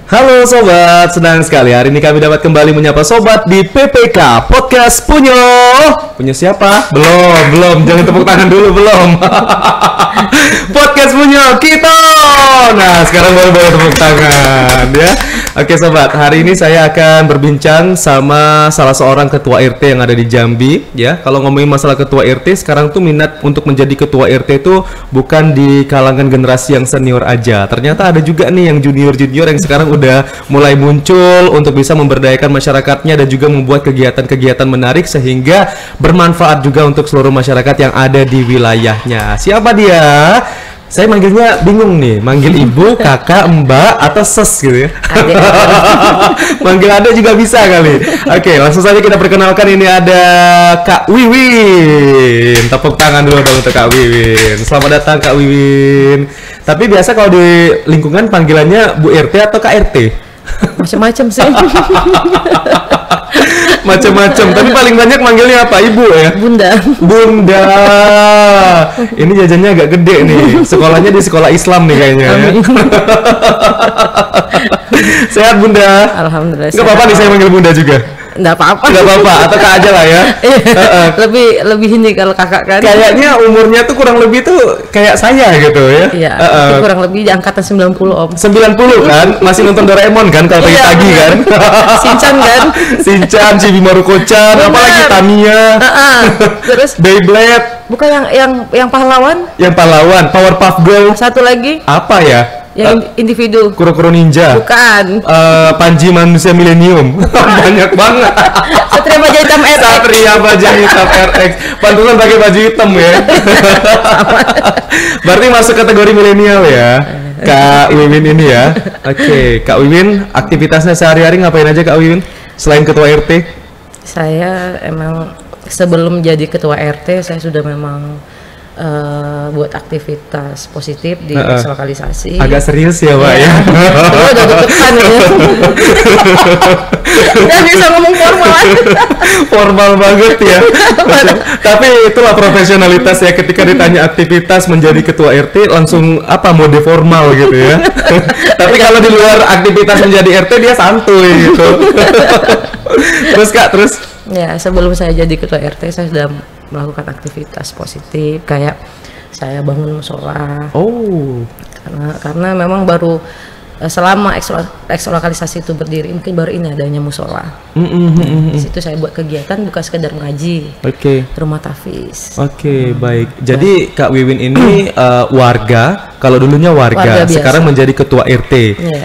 Halo sobat, senang sekali hari ini kami dapat kembali menyapa sobat di PPK Podcast Punyo. Punyo siapa? Belum, jangan tepuk tangan dulu, belum. Podcast Punyo kita. Nah, sekarang baru boleh tepuk tangan ya. Oke sobat, hari ini saya akan berbincang sama salah seorang ketua RT yang ada di Jambi ya. Kalau ngomongin masalah ketua RT, sekarang tuh minat untuk menjadi ketua RT itu bukan di kalangan generasi yang senior aja. Ternyata ada juga nih yang junior-junior yang sekarang udah mulai muncul untuk bisa memberdayakan masyarakatnya dan juga membuat kegiatan-kegiatan menarik sehingga bermanfaat juga untuk seluruh masyarakat yang ada di wilayahnya. Siapa dia? Saya manggilnya bingung nih, manggil ibu, kakak, mbak, atau ses gitu ya. Manggil ada juga bisa kali. Oke, langsung saja kita perkenalkan, ini ada Kak Wiwin. Tepuk tangan dulu dong untuk Kak Wiwin. Selamat datang Kak Wiwin. Tapi biasa kalau di lingkungan panggilannya Bu RT atau Kak RT? Macam-macam sih. Macam-macam, tapi paling banyak manggilnya apa? Ibu ya? Bunda. Ini jajannya agak gede nih. Sekolahnya di sekolah Islam nih kayaknya. Amin. Ya? Sehat Bunda? Alhamdulillah. Nggak apa-apa nih saya manggil Bunda juga. Nggak apa-apa. Nggak apa-apa, atau Kak aja lah ya. lebih ini kalau kakak kan. Kayaknya umurnya tuh kurang lebih tuh kayak saya gitu ya. Iya. Kurang lebih di angkatan 90 Om. 90 kan? Masih nonton Doraemon kan kalau pagi-pagi kan? Shinchan kan? Shinchan, Chibi Maruko-chan, apalagi Tamiya. Terus Beyblade. bukan yang pahlawan? Yang pahlawan, Powerpuff Girl. Satu lagi Apa ya? yang individu. Kuro-Kuro Ninja. Bukan. Panji Manusia Milenium. Banyak banget. Satria Baja Hitam RX. Satria Baja Hitam RX. Pantulan pakai baju hitam ya. Berarti masuk kategori milenial ya. Kak Wiwin ini ya. Oke, Kak Wiwin, aktivitasnya sehari-hari ngapain aja Kak Wiwin? Selain ketua RT? Saya emang sebelum jadi ketua RT saya sudah memang buat aktivitas positif di lokalisasi. Agak serius ya Pak ya. Udah deg-degan ya. Udah bisa ngomong formal. Formal banget ya. Tapi itulah profesionalitas ya, ketika ditanya aktivitas menjadi ketua RT langsung apa mode formal gitu ya. Tapi kalau di luar aktivitas menjadi RT dia santuy gitu. Terus Kak, terus? Ya, sebelum saya jadi ketua RT saya sudah melakukan aktivitas positif kayak saya bangun musola. Oh. Karena memang baru selama eks lokalisasi itu berdiri mungkin baru ini adanya musola. Di situ saya buat kegiatan bukan sekedar mengaji. Rumah tahfiz. Baik. Jadi Kak Wiwin ini warga, kalau dulunya warga sekarang menjadi ketua RT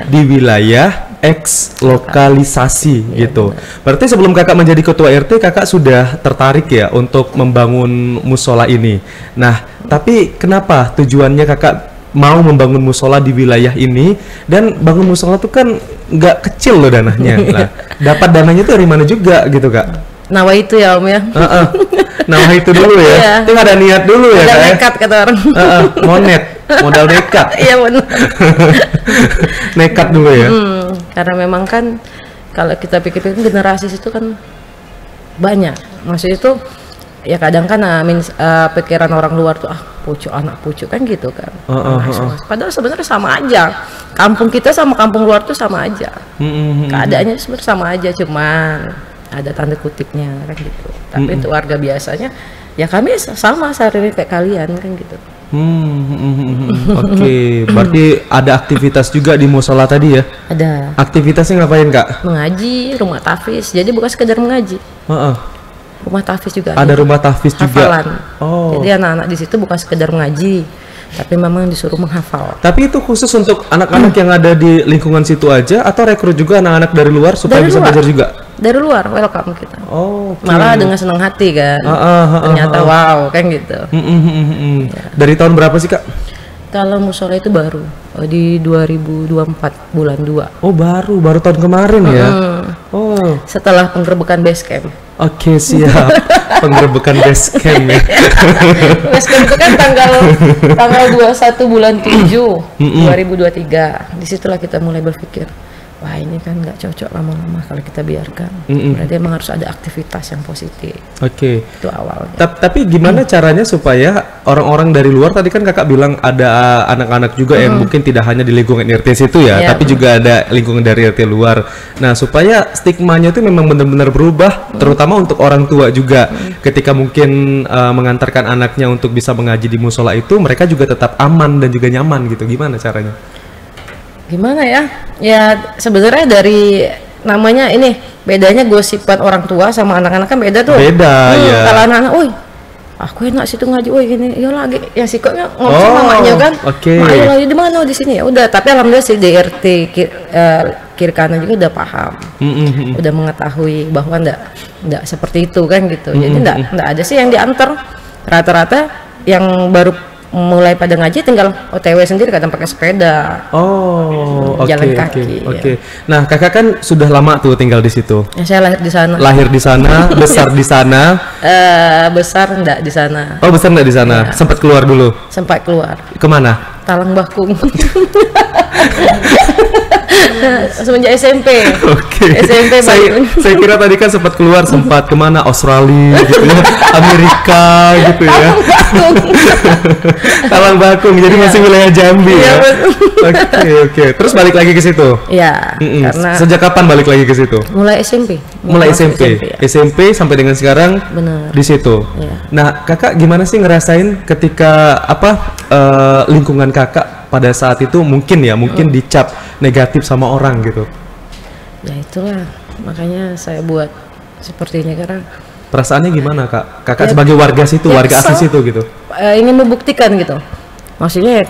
di wilayah eks lokalisasi gitu. Berarti sebelum kakak menjadi ketua RT kakak sudah tertarik ya untuk membangun musola ini. Nah, tapi kenapa tujuannya kakak mau membangun musola di wilayah ini? Dan bangun musola tuh kan nggak kecil loh dananya. Nah, dapat dananya tuh dari mana juga gitu Kak? Nawa itu ya Om ya. Nawa itu dulu ya. Itu ada niat dulu ya. Ada nekat kata orang. Modal nekat. Iya benar. Nekat dulu ya. Karena memang kan kalau kita pikir-pikir generasi itu kan banyak. Maksudnya itu ya kadang kan pikiran orang luar tuh anak pucuk kan gitu kan. Padahal sebenarnya sama aja. Kampung kita sama kampung luar tuh sama aja. Keadaannya sebenarnya sama aja, cuman ada tanda kutipnya kan gitu. Tapi untuk warga biasanya ya kami sama sehari-hari kayak kalian kan gitu. Berarti ada aktivitas juga di musola tadi ya? Ada. Aktivitasnya ngapain Kak? Mengaji, rumah tahfiz. Jadi bukan sekedar mengaji. Rumah tahfiz juga. Ada rumah tahfiz juga. Hafalan. Jadi anak-anak di situ bukan sekedar mengaji, tapi memang disuruh menghafal. Tapi itu khusus untuk anak-anak yang ada di lingkungan situ aja, atau rekrut juga anak-anak dari luar supaya dari bisa belajar juga? Dari luar, welcome kita. Malah dengan senang hati kan. Ternyata wow kan gitu. Dari tahun berapa sih Kak? Kalau musola itu baru di 2024 bulan 2. Baru tahun kemarin ya. Setelah penggerbekan base camp. Siap. Penggerbekan base camp ya. Base camp itu kan tanggal 21 bulan 7 2023. Disitulah kita mulai berpikir wah ini kan nggak cocok lama-lama kalau kita biarkan. Berarti emang harus ada aktivitas yang positif. Oke. Itu awalnya. Tapi gimana caranya supaya orang-orang dari luar, tadi kan kakak bilang ada anak-anak juga yang mungkin tidak hanya di lingkungan RT situ ya, tapi juga ada lingkungan dari RT luar. Nah, supaya stigmanya itu memang benar-benar berubah, terutama untuk orang tua juga. Ketika mungkin mengantarkan anaknya untuk bisa mengaji di musola itu, mereka juga tetap aman dan juga nyaman gitu. Gimana caranya? Gimana ya? Ya sebenarnya dari namanya ini bedanya gosipan orang tua sama anak-anak kan beda tuh. Beda ya. Kalau anak-anak, woi, aku enak situ ngaji, woi gini, ya lagi, ya sikapnya ngomong sama mamanya kan. Ayo lagi di mana di sini ya. Udah, tapi alhamdulillah si DRT kiri kanan juga udah paham, udah mengetahui bahwa ndak seperti itu kan gitu. Jadi ndak ada sih yang diantar. Rata-rata yang baru mulai pada ngaji tinggal OTW sendiri, kadang pakai sepeda. Jalan kaki. Oke. Nah, kakak kan sudah lama tuh tinggal di situ. Ya, saya lahir di sana. Lahir di sana, besar di sana. Besar enggak di sana. Oh, besar enggak di sana. Ya. Sempat keluar dulu. Sempat keluar. Kemana? Talang Bakung. Semenjak SMP. Oke. SMP saya kira tadi kan sempat keluar, sempat kemana? Australia gitu ya, Amerika gitu ya. Talang Bakung. Jadi masih wilayah Jambi ya. Oke. Terus balik lagi ke situ. Iya. Karena sejak kapan balik lagi ke situ? Mulai SMP. Mulai SMP. SMP sampai dengan sekarang. Benar. Di situ. Ya. Nah, kakak gimana sih ngerasain ketika lingkungan kakak pada saat itu mungkin dicap negatif sama orang gitu? Ya itulah, makanya saya buat seperti ini karena perasaannya gimana kak? Kakak sebagai warga situ, warga asli situ gitu? Ingin membuktikan gitu. Maksudnya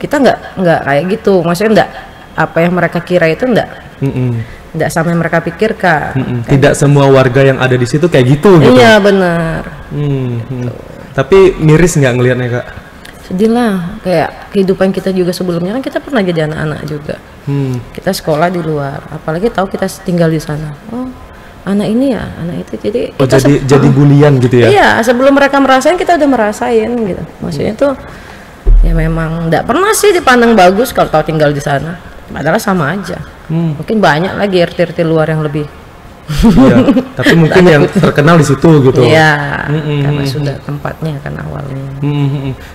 kita nggak kayak gitu. Maksudnya nggak apa yang mereka kira itu nggak sama yang mereka pikirkan. Tidak gitu. Semua warga yang ada di situ kayak gitu gitu? Iya benar. Gitu. Tapi miris nggak ngelihatnya kak? Sedih lah, kayak kehidupan kita juga sebelumnya kan kita pernah jadi anak-anak juga. Kita sekolah di luar, apalagi tahu kita tinggal di sana. Oh, anak ini ya, anak itu. Jadi kita jadi bulian gitu ya? Iya, sebelum mereka merasain kita udah merasain gitu. Maksudnya tuh ya memang nggak pernah sih dipandang bagus kalau tahu tinggal di sana. Padahal sama aja. Mungkin banyak lagi RT-RT luar yang lebih. Ya, tapi mungkin yang terkenal di situ gitu. Iya, karena sudah tempatnya kan awalnya.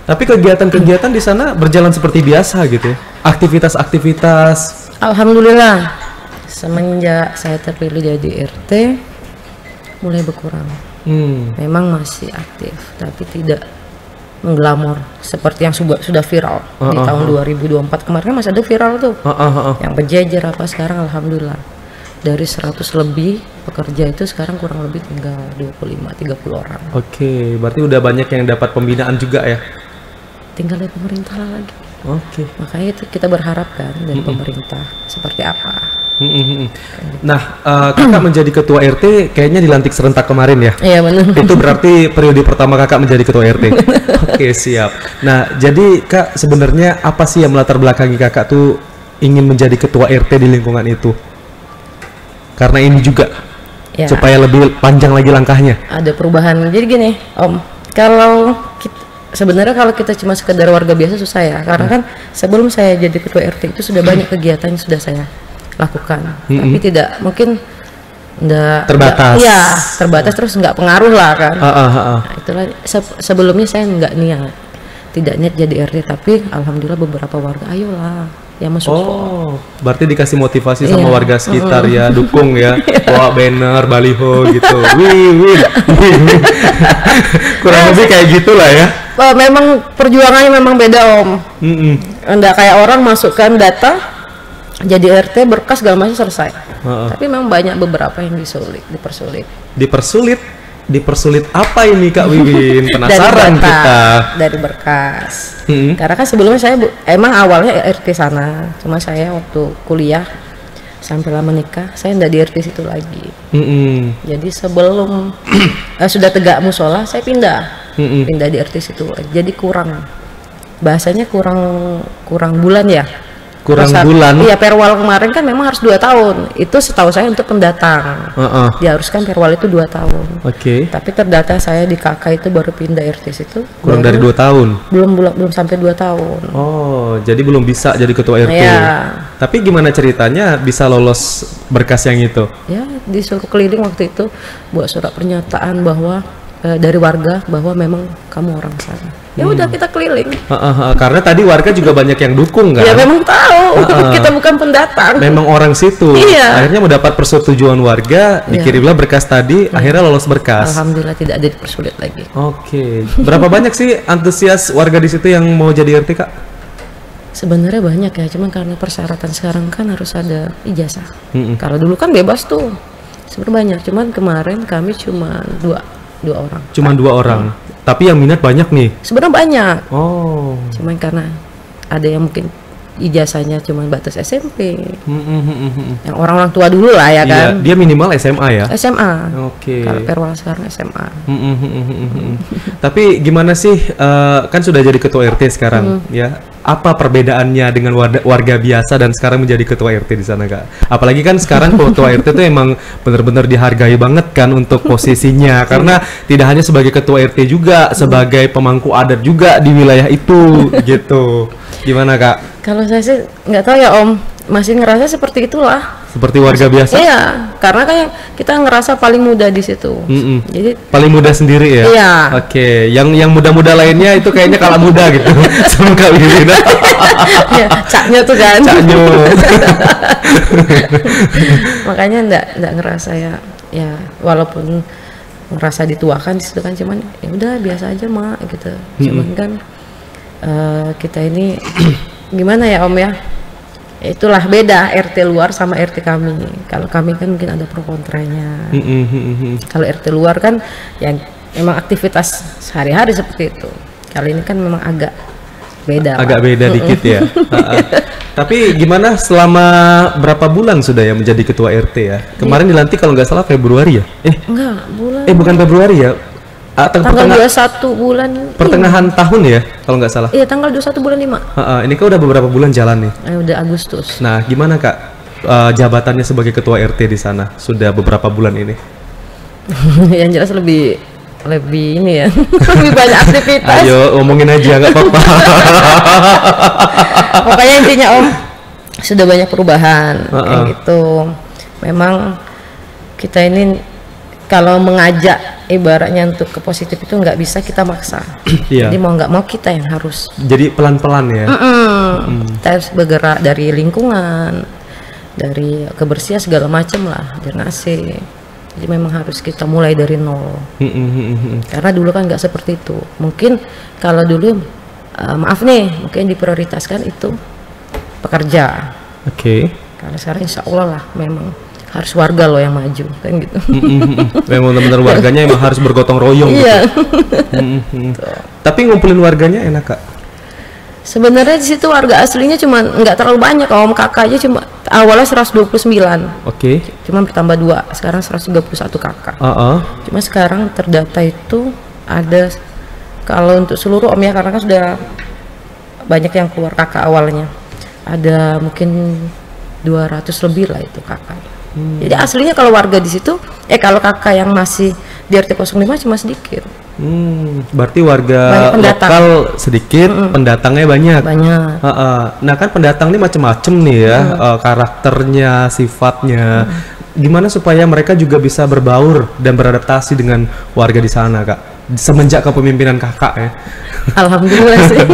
Tapi kegiatan-kegiatan di sana berjalan seperti biasa gitu ya? Aktivitas-aktivitas? Alhamdulillah, semenjak saya terpilih jadi RT, mulai berkurang. Memang masih aktif, tapi tidak mengglamor seperti yang sudah viral di tahun 2024 kemarin. Masih ada viral tuh, yang berjejer apa sekarang. Alhamdulillah. Dari 100 lebih pekerja itu sekarang kurang lebih tinggal 25-30 orang. Oke, berarti udah banyak yang dapat pembinaan juga ya? Tinggal dari pemerintah lagi. Oke. Makanya itu kita berharap kan dari pemerintah seperti apa. Nah, kakak menjadi ketua RT kayaknya dilantik serentak kemarin ya? Iya benar. Itu berarti periode pertama kakak menjadi ketua RT. Oke, siap. Nah, jadi kak sebenarnya apa sih yang melatar belakangi kakak tuh ingin menjadi ketua RT di lingkungan itu? Karena ini juga ya, supaya lebih panjang lagi langkahnya. Ada perubahan. Jadi gini, Om, kalau sebenarnya kalau kita cuma sekedar warga biasa susah ya. Karena kan sebelum saya jadi ketua RT itu sudah banyak kegiatan yang sudah saya lakukan. Tapi tidak mungkin terbatas. Iya, terbatas terus nggak pengaruh lah kan. Nah, itulah sebelumnya saya nggak tidak niat jadi RT, tapi alhamdulillah beberapa warga ayolah yang mensupport. Berarti dikasih motivasi sama warga sekitar ya, dukung ya, bawa banner, baliho gitu. Wih. Kurang lebih kayak gitulah ya. Memang perjuangannya memang beda Om. Nggak kayak orang masukkan data jadi RT berkas segala macam selesai. Tapi memang banyak beberapa yang dipersulit apa ini Kak Wiwin? Penasaran kita. Dari berkas. Karena kan sebelumnya saya emang awalnya RT sana, cuma saya waktu kuliah sampai menikah saya nggak di RT situ lagi. Jadi sebelum sudah tegak musola saya pindah di RT situ. Jadi bahasanya kurang bulan ya. kurang bulan. Iya, perwal kemarin kan memang harus 2 tahun. Itu setahu saya untuk pendatang. Diharuskan perwal itu 2 tahun. Oke. Tapi terdata saya di kakak itu baru pindah RT situ. Kurang dari 2 tahun. Belum sampai 2 tahun. Oh, jadi belum bisa jadi ketua RT. Ya. Tapi gimana ceritanya bisa lolos berkas yang itu? Ya, disuruh keliling waktu itu buat surat pernyataan bahwa dari warga bahwa memang kamu orang sana. Ya udah kita keliling. Karena tadi warga juga banyak yang dukung kan? Ya memang tahu kita bukan pendatang. Memang orang situ. Iya. Akhirnya mendapat persetujuan warga, dikirimlah berkas tadi, akhirnya lolos berkas. Alhamdulillah tidak ada dipersulit lagi. Oke. Berapa banyak sih antusias warga di situ yang mau jadi RT, Kak? Sebenarnya banyak ya, cuman karena persyaratan sekarang kan harus ada ijazah. Kalau dulu kan bebas tuh. Sebenarnya banyak, cuman kemarin kami cuma dua orang. Cuma 2 orang. Tapi yang minat banyak nih. Sebenarnya banyak. Oh. Cuman karena ada yang mungkin ijazahnya cuma batas SMP. Yang orang-orang tua dulu lah ya kan. Iya, dia minimal SMA ya. SMA. Oke. Kalau perwal sekarang SMA. Tapi gimana sih kan sudah jadi ketua RT sekarang ya? Apa perbedaannya dengan warga biasa dan sekarang menjadi ketua RT di sana, Kak? Apalagi kan sekarang ketua RT itu emang benar-benar dihargai banget kan untuk posisinya karena tidak hanya sebagai ketua RT juga, sebagai pemangku adat juga di wilayah itu gitu. Gimana, Kak? Kalau saya sih nggak tahu ya Om, masih ngerasa seperti itulah. Seperti warga biasa? Iya, karena kan kita ngerasa paling muda di situ. Jadi paling muda sendiri ya? Iya. Oke, yang muda-muda lainnya itu kayaknya kalah muda gitu sama Kak Wirina. Ya, caknya tuh kan. Caknya. Makanya enggak ngerasa ya walaupun ngerasa dituakan di situ kan, cuman ya udah biasa aja Mak gitu. Cuman kan kita ini gimana ya Om ya? Itulah beda RT luar sama RT kami. Kalau kami kan mungkin ada pro kontranya. Kalau RT luar kan yang memang aktivitas sehari-hari seperti itu. Kalau ini kan memang agak beda. Agak beda dikit ya. Tapi gimana selama berapa bulan sudah ya menjadi ketua RT ya? Kemarin dilantik kalau nggak salah Februari ya? Enggak, bulan. Bukan Februari ya? Tanggal 21 bulan pertengahan tahun ya kalau nggak salah. Iya, tanggal 21 bulan 5. Ini kan udah beberapa bulan jalan nih. Udah Agustus. Nah, gimana Kak jabatannya sebagai ketua RT di sana sudah beberapa bulan ini? Yang jelas lebih ini ya. Lebih banyak aktivitas. Ayo ngomongin aja nggak apa-apa. Pokoknya intinya Om sudah banyak perubahan kayak gitu. Memang kita ini kalau mengajak ibaratnya untuk ke positif itu nggak bisa kita maksa. Jadi mau nggak mau kita yang harus. Jadi pelan-pelan ya. Kita harus bergerak dari lingkungan, dari kebersihan segala macam lah, drenase. Jadi memang harus kita mulai dari nol. Karena dulu kan nggak seperti itu. Mungkin kalau dulu maaf nih, mungkin diprioritaskan itu pekerja. Oke. Kalau sekarang insya Allah lah memang harus warga loh yang maju kan gitu. Memang benar-benar warganya emang harus bergotong royong gitu. Tapi ngumpulin warganya enak Kak? Sebenarnya di situ warga aslinya cuma nggak terlalu banyak. Om kakak aja cuma awalnya 129. Oke. Cuma bertambah 2, sekarang 131 kakak. Cuma sekarang terdata itu ada, kalau untuk seluruh Om ya, karena kan sudah banyak yang keluar kakak awalnya. Ada mungkin 200 lebih lah itu kakak. Jadi aslinya kalau warga di situ, kalau kakak yang masih di RT 05 cuma sedikit. Berarti warga lokal sedikit, pendatangnya banyak. Nah kan pendatang ini macam-macam nih ya, karakternya, sifatnya. Gimana supaya mereka juga bisa berbaur dan beradaptasi dengan warga di sana Kak? Semenjak kepemimpinan kakak ya. Alhamdulillah sih.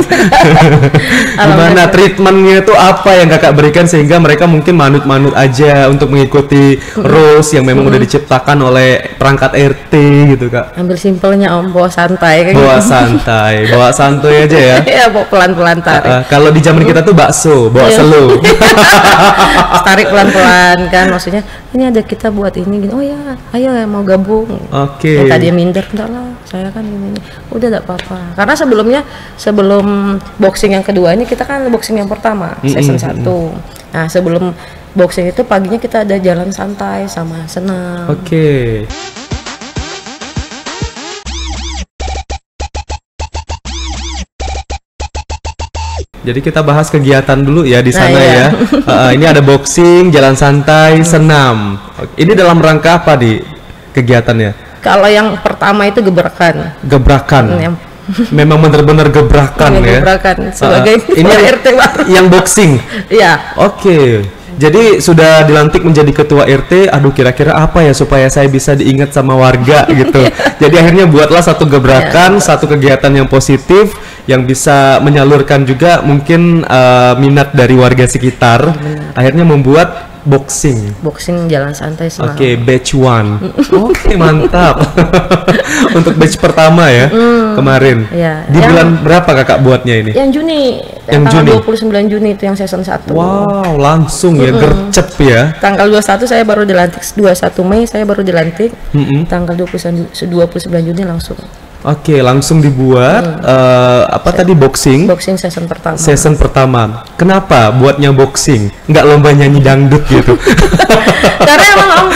Gimana treatmentnya itu apa yang kakak berikan sehingga mereka mungkin manut-manut aja untuk mengikuti rules yang memang udah diciptakan oleh perangkat RT gitu Kak? Ambil simpelnya Om, bawa santai kan. Bawa santai, bawa santuy aja ya. Iya, bawa pelan-pelan tarik. Kalau di zaman kita tuh bakso, bawa slow. Tarik pelan-pelan kan, maksudnya ini ada kita buat ini gini. Oh ya, ayo ya mau gabung. Oke. Tadi dia minder, enggak lah, saya kan ini. Udah enggak apa-apa. Karena sebelum boxing yang kedua ini kita kan boxing yang pertama, season 1. Nah, sebelum boxing itu paginya kita ada jalan santai sama senam. Oke. Jadi kita bahas kegiatan dulu ya di Nah, sana iya. ya. Ini ada boxing, jalan santai, senam. Ini dalam rangka apa di kegiatannya? Kalau yang pertama itu gebrakan. Gebrakan. Yang Memang benar-benar gebrakan ya. gebrakan sebagai ini ketua yang, RT baru. yang boxing. Iya. Oke. Jadi sudah dilantik menjadi ketua RT. Aduh, kira-kira apa ya supaya saya bisa diingat sama warga gitu. Jadi akhirnya buatlah satu gebrakan, satu kegiatan yang positif yang bisa menyalurkan juga mungkin minat dari warga sekitar. Akhirnya membuat boxing. Boxing jalan santai senam. Oke, batch 1. Oke, mantap. Untuk batch pertama ya, kemarin. Iya. Di bulan berapa kakak buatnya ini? Yang Juni, Yang tanggal Juni? 29 Juni itu yang season 1. Wow, langsung ya, gercep ya. Tanggal 21 saya baru dilantik, 21 Mei saya baru dilantik. Mm-mm. Tanggal 29 Juni langsung. Oke, langsung dibuat apa tadi boxing Boxing season pertama. season pertama. Kenapa buatnya boxing? Nggak lomba nyanyi dangdut gitu? Karena emang Om,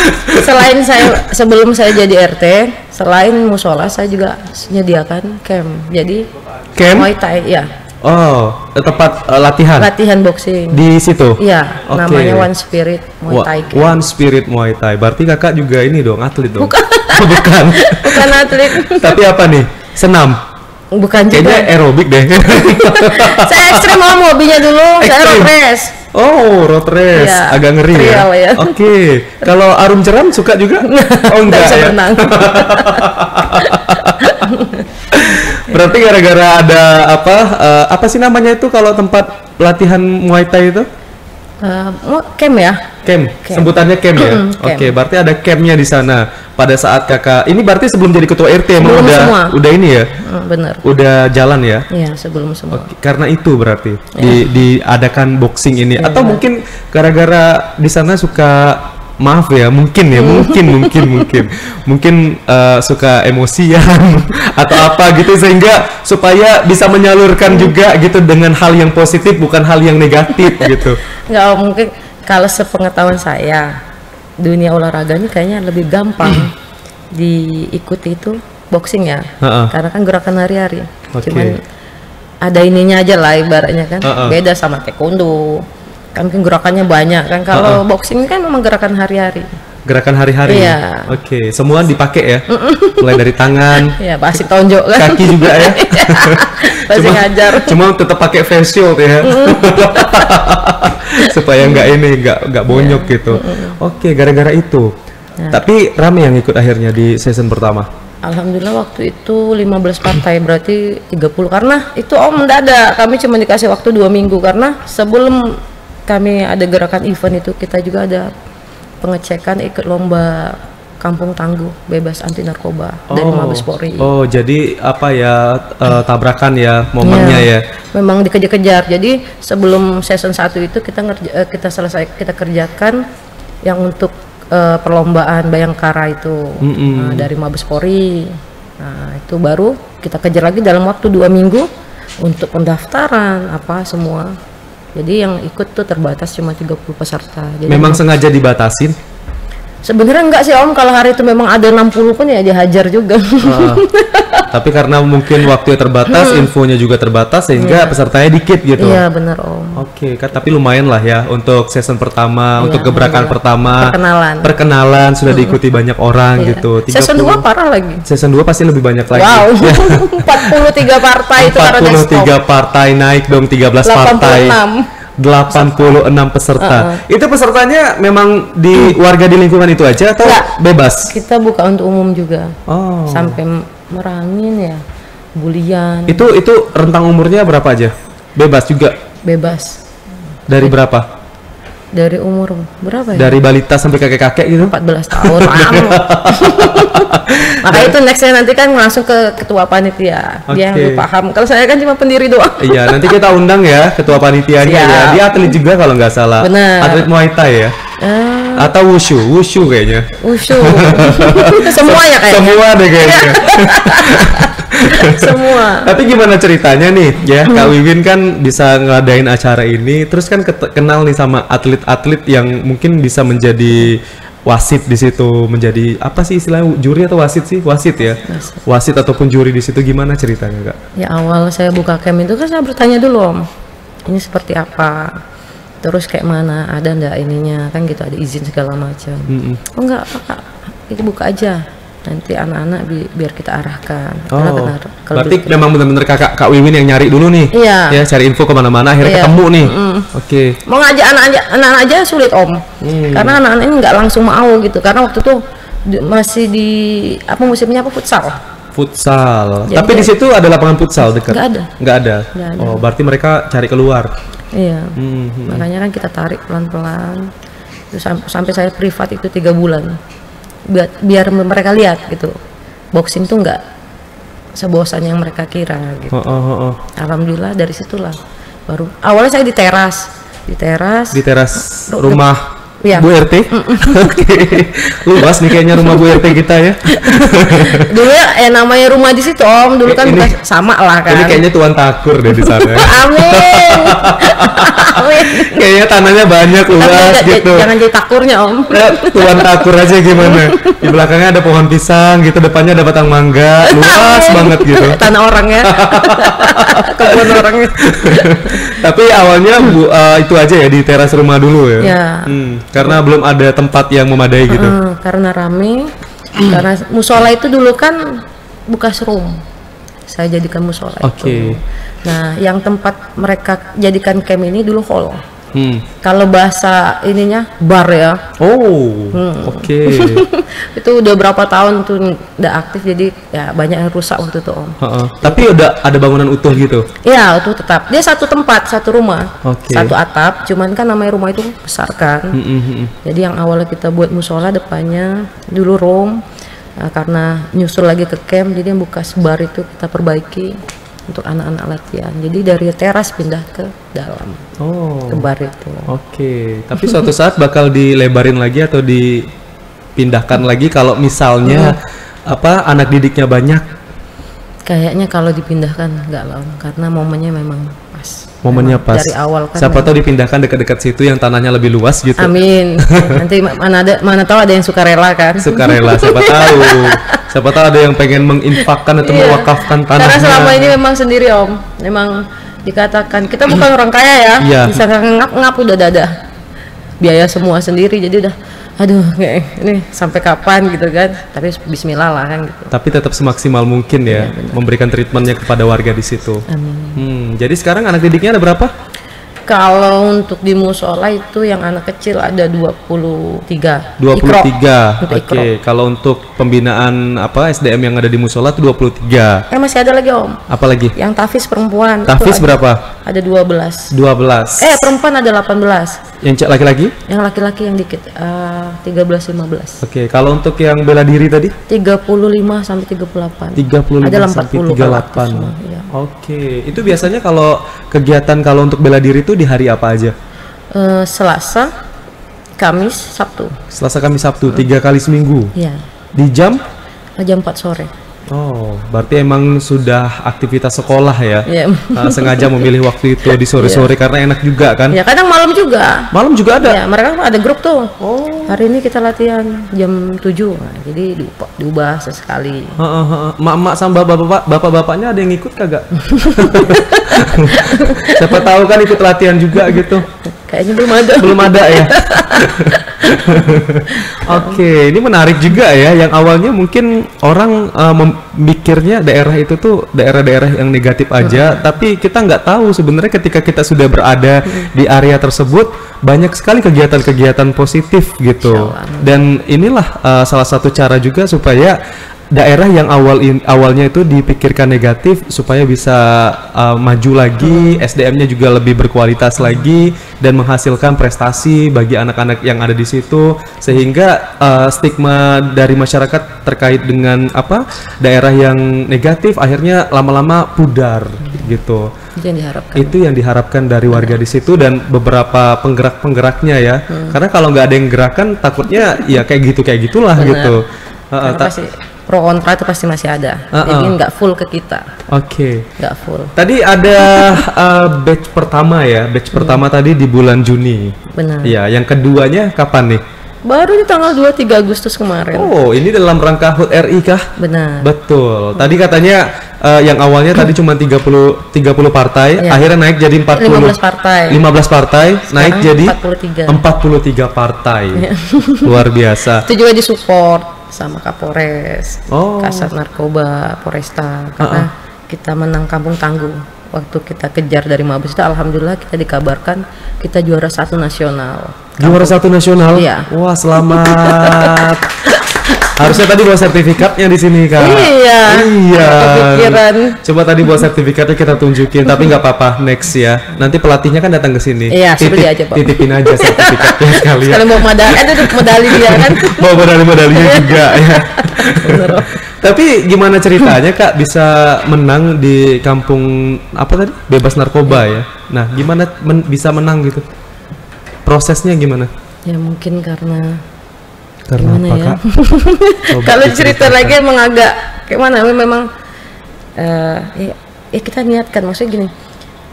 selain saya sebelum saya jadi RT, selain musola saya juga menyediakan camp. Jadi Camp? Muay Thai ya, Oh, tempat latihan latihan boxing. di situ. Iya, Oke. namanya One Spirit Muay Thai Camp. One Spirit Muay Thai. Berarti kakak juga ini dong, atlet dong? Bukan. Oh, bukan. Bukan atlet. Tapi apa nih? Senam. Bukan Kayaknya juga. aerobik deh. Saya ekstrim Om, hobinya dulu. Saya Ekstrim. road race. Oh, road race. Iya, Agak ngeri trial ya. Oke. Kalau arum jeram suka juga? Oh, Nggak enggak bisa ya. berenang. Berarti gara-gara ada apa sih namanya itu kalau tempat latihan Muay Thai itu? Camp ya. Camp. Camp. Sebutannya camp ya. Camp. Oke, berarti ada campnya di sana. Pada saat kakak, ini berarti sebelum jadi ketua RT emang Sebelum semua. udah ini ya, Bener. udah jalan ya. Iya, sebelum semua. Oke, karena itu berarti diadakan boxing ini, atau mungkin gara-gara di sana suka, maaf ya, mungkin ya, mungkin suka emosian atau apa gitu sehingga supaya bisa menyalurkan juga gitu dengan hal yang positif bukan hal yang negatif gitu. Nggak mungkin, kalau sepengetahuan saya dunia olahraga ini kayaknya lebih gampang diikuti itu boxing ya. Karena kan gerakan hari-hari. Oke. Cuman ada ininya aja lah ibaratnya kan. Ha-ha. Beda sama taekwondo. Kan mungkin gerakannya banyak kan. Kalau boxing kan memang gerakan hari-hari. Gerakan hari-hari. Iya. Oke, semua dipakai ya. Mulai dari tangan, Ya pasti tonjok kan. kaki juga ya. Pasti ngajar. Cuma tetap pakai face shield ya. Supaya nggak bonyok gitu. Oke, gara-gara itu. Tapi rame yang ikut akhirnya di season pertama. Alhamdulillah waktu itu 15 partai, berarti 30. Karena itu Om mendadak, kami cuma dikasih waktu 2 minggu. Karena sebelum kami ada gerakan event itu, kita juga ada pengecekan ikut lomba Kampung Tangguh Bebas Anti Narkoba dari Mabes Polri. Oh, jadi apa ya, tabrakan ya momennya ya. Memang dikejar-kejar. Jadi sebelum season 1 itu kita kerjakan yang untuk perlombaan Bayangkara itu dari Mabes Polri. Nah, itu baru kita kejar lagi dalam waktu 2 minggu untuk pendaftaran apa semua. Jadi yang ikut tuh terbatas cuma 30 peserta. Jadi Memang sengaja dibatasin. sebenarnya enggak sih Om, kalau hari itu memang ada 60 pun ya dihajar juga. Tapi karena mungkin waktunya terbatas, infonya juga terbatas sehingga pesertanya dikit gitu. Iya benar Om. Oke, tapi lumayan lah ya untuk season pertama, Iya, untuk gebrakan pertama. Perkenalan sudah diikuti banyak orang Iya. gitu. Season 2 parah lagi. Season 2 pasti lebih banyak lagi. Wow. 43 partai itu karena next 43 partai naik dong 13 partai. 86 peserta. Itu pesertanya memang di warga di lingkungan itu aja atau Enggak. bebas? Kita buka untuk umum juga. Oh. Sampai Merangin ya, Bulian. Itu rentang umurnya berapa aja? Bebas juga. Bebas. Dari berapa? Dari umur berapa ya? Dari balita sampai kakek-kakek gitu? 14 tahun. Maka itu nextnya nanti kan langsung ke ketua panitia. Dia yang lebih paham. Kalau saya kan cuma pendiri doang. Iya, nanti kita undang ya ketua panitianya ya. Dia atlet juga kalau nggak salah. Benar. Atlet Muay Thai ya. Atau wushu kayaknya. Wushu. Semua ya kayaknya. Semua deh kayaknya. Semua. Tapi gimana ceritanya nih ya, Kak Wiwin kan bisa ngadain acara ini, terus kan kenal nih sama atlet-atlet yang mungkin bisa menjadi wasit di situ, menjadi apa sih istilahnya, juri atau wasit sih? Wasit ya. Wasit ataupun juri di situ, gimana ceritanya Kak? Ya awal saya buka camp itu kan saya bertanya dulu Om, ini seperti apa, terus kayak mana, ada ndak ininya kan gitu, ada izin segala macam. Oh enggak Kak, itu buka aja, nanti anak-anak biar kita arahkan. Berarti memang benar-benar Kak Wiwin yang nyari dulu nih. Iya. Ya, cari info kemana-mana, akhirnya ketemu nih. Oke. Mau ngajak anak-anak aja sulit Om, karena anak-anak ini nggak langsung mau gitu, karena waktu itu masih di musimnya futsal. Futsal. Tapi di situ ada lapangan futsal dekat? Nggak ada. Oh, berarti mereka cari keluar. Iya. Makanya kan kita tarik pelan-pelan. Terus sampai saya privat itu 3 bulan. Biar mereka lihat gitu. Boxing tuh nggak sebosan yang mereka kira gitu. Alhamdulillah dari situlah baru awalnya saya di teras rumah Bu RT. Oke. Luas nih kayaknya rumah Bu RT kita ya. Dulu ya namanya rumah di situ Om, dulu kan sama lah kan. Ini kayaknya Tuan Takur deh di sana. Amin. Amin. Kayaknya tanahnya banyak, luas gitu. Jangan jadi takurnya Om. Tuan Takur aja gimana? Di belakangnya ada pohon pisang gitu, depannya ada batang mangga, luas banget gitu. Tanah orang ya. Kebun orangnya. Tapi awalnya itu aja ya, di teras rumah dulu ya. Ya. Karena belum ada tempat yang memadai gitu. Karena rame, karena musola itu dulu kan bekas room, saya jadikan musola. Itu. Nah, yang tempat mereka jadikan camp ini dulu hall. Kalau bahasa ininya bar ya. Itu udah berapa tahun tuh udah aktif, jadi ya banyak yang rusak waktu itu Om. Tapi udah ada bangunan utuh gitu? Iya, utuh tetap. Dia satu tempat, satu rumah, satu atap. Cuman kan namanya rumah itu besar kan. Jadi yang awalnya kita buat musola depannya dulu room, karena nyusul lagi ke camp, jadi yang bekas bar itu kita perbaiki untuk anak-anak latihan. Jadi dari teras pindah ke dalam, ke bar itu. Tapi suatu saat bakal dilebarin lagi atau dipindahkan lagi kalau misalnya anak didiknya banyak? Kayaknya kalau dipindahkan enggak lah, karena momennya memang pas. Momennya pas. Dari awal kan. Siapa tahu dipindahkan dekat-dekat situ yang tanahnya lebih luas gitu. Amin. Nanti mana tahu ada yang suka rela kan. Suka rela, siapa tahu. Siapa tahu ada yang pengen menginfakkan atau mewakafkan tanahnya. Karena selama ini memang sendiri Om, memang dikatakan kita bukan orang kaya ya, bisa ngap-ngap udah ada biaya semua sendiri, jadi udah aduh ini sampai kapan gitu kan, tapi bismillah lah kan gitu. Tapi tetap semaksimal mungkin ya, memberikan treatmentnya kepada warga di situ. Amin. Jadi sekarang anak didiknya ada berapa? Kalau untuk di musola itu yang anak kecil ada 23. 23. Oke. Kalau untuk pembinaan SDM yang ada di musola itu 23. Masih ada lagi Om. Apa lagi? Yang tahfiz perempuan. Tahfiz berapa? Ada 12. 12. Perempuan ada 18. Yang laki-laki? Yang laki-laki yang dikit 13-15. Oke. Kalau untuk yang bela diri tadi? 35 sampai 38. 35 ada sampai 38. Ya. Oke. Itu biasanya kalau kegiatan untuk bela diri itu di hari apa aja? Selasa, Kamis, Sabtu. Selasa, Kamis, Sabtu, 3 kali seminggu. Iya. Di jam? Jam 4 sore. Berarti emang sudah aktivitas sekolah ya? Iya. Sengaja memilih waktu itu di sore-sore karena enak juga kan? Ya, kadang malam juga. Malam juga ada? Ya, mereka ada grup tuh. Hari ini kita latihan jam 7. Nah, jadi diubah sesekali. Mak-mak sama bapak-bapaknya ada yang ikut kagak? Siapa tahu kan ikut latihan juga gitu. Kayaknya belum ada. Belum ada ya. Oke, ini menarik juga ya. Yang awalnya mungkin orang mikirnya daerah itu tuh daerah-daerah yang negatif aja, tapi kita nggak tahu sebenarnya ketika kita sudah berada di area tersebut banyak sekali kegiatan-kegiatan positif gitu. Dan inilah salah satu cara juga supaya daerah yang awalnya itu dipikirkan negatif supaya bisa maju lagi, SDM-nya juga lebih berkualitas lagi dan menghasilkan prestasi bagi anak-anak yang ada di situ, sehingga stigma dari masyarakat terkait dengan daerah yang negatif akhirnya lama-lama pudar gitu. Itu yang diharapkan dari warga di situ dan beberapa penggerak-penggeraknya ya. Karena kalau nggak ada yang gerakan takutnya ya kayak gitulah gitu. Pro kontra itu pasti masih ada. Jadi nggak full ke kita. Nggak full. Tadi ada batch pertama ya. Batch pertama tadi di bulan Juni. Benar. Ya, yang keduanya kapan nih? Baru di tanggal 2-3 Agustus kemarin. Oh, ini dalam rangka HUT RI kah? Benar. Betul. Tadi katanya yang awalnya tadi cuma 30 partai, Iya. akhirnya naik jadi 15 partai. 15 partai, naik jadi 43. 43 partai. Iya. Luar biasa. Itu juga disupport sama Kapolres, Oh. Kasat Narkoba, Polresta, karena kita menang Kampung Tangguh. Waktu kita kejar dari Mabes itu, alhamdulillah kita dikabarkan kita juara 1 nasional. Juara 1 nasional? Iya. Wah, selamat. Harusnya tadi bawa sertifikatnya di sini, Kak. Iya. Iya. Kepikiran. Coba tadi bawa sertifikatnya kita tunjukin, tapi nggak apa-apa, next ya. Nanti pelatihnya kan datang ke sini. Iya, suruh dia aja, Pak. Titipin aja sertifikatnya sekalian. Sekali mau medali, itu medali dia kan. Mau medalinya juga ya. Bener. Tapi gimana ceritanya Kak bisa menang di kampung apa tadi? Bebas narkoba ya. Nah, gimana bisa menang gitu? Prosesnya gimana? Ya mungkin karena apa gimana ya? Kak? Coba Kalau cerita diceritakan. lagi emang agak kayak mana? Memang ya kita niatkan, maksudnya gini.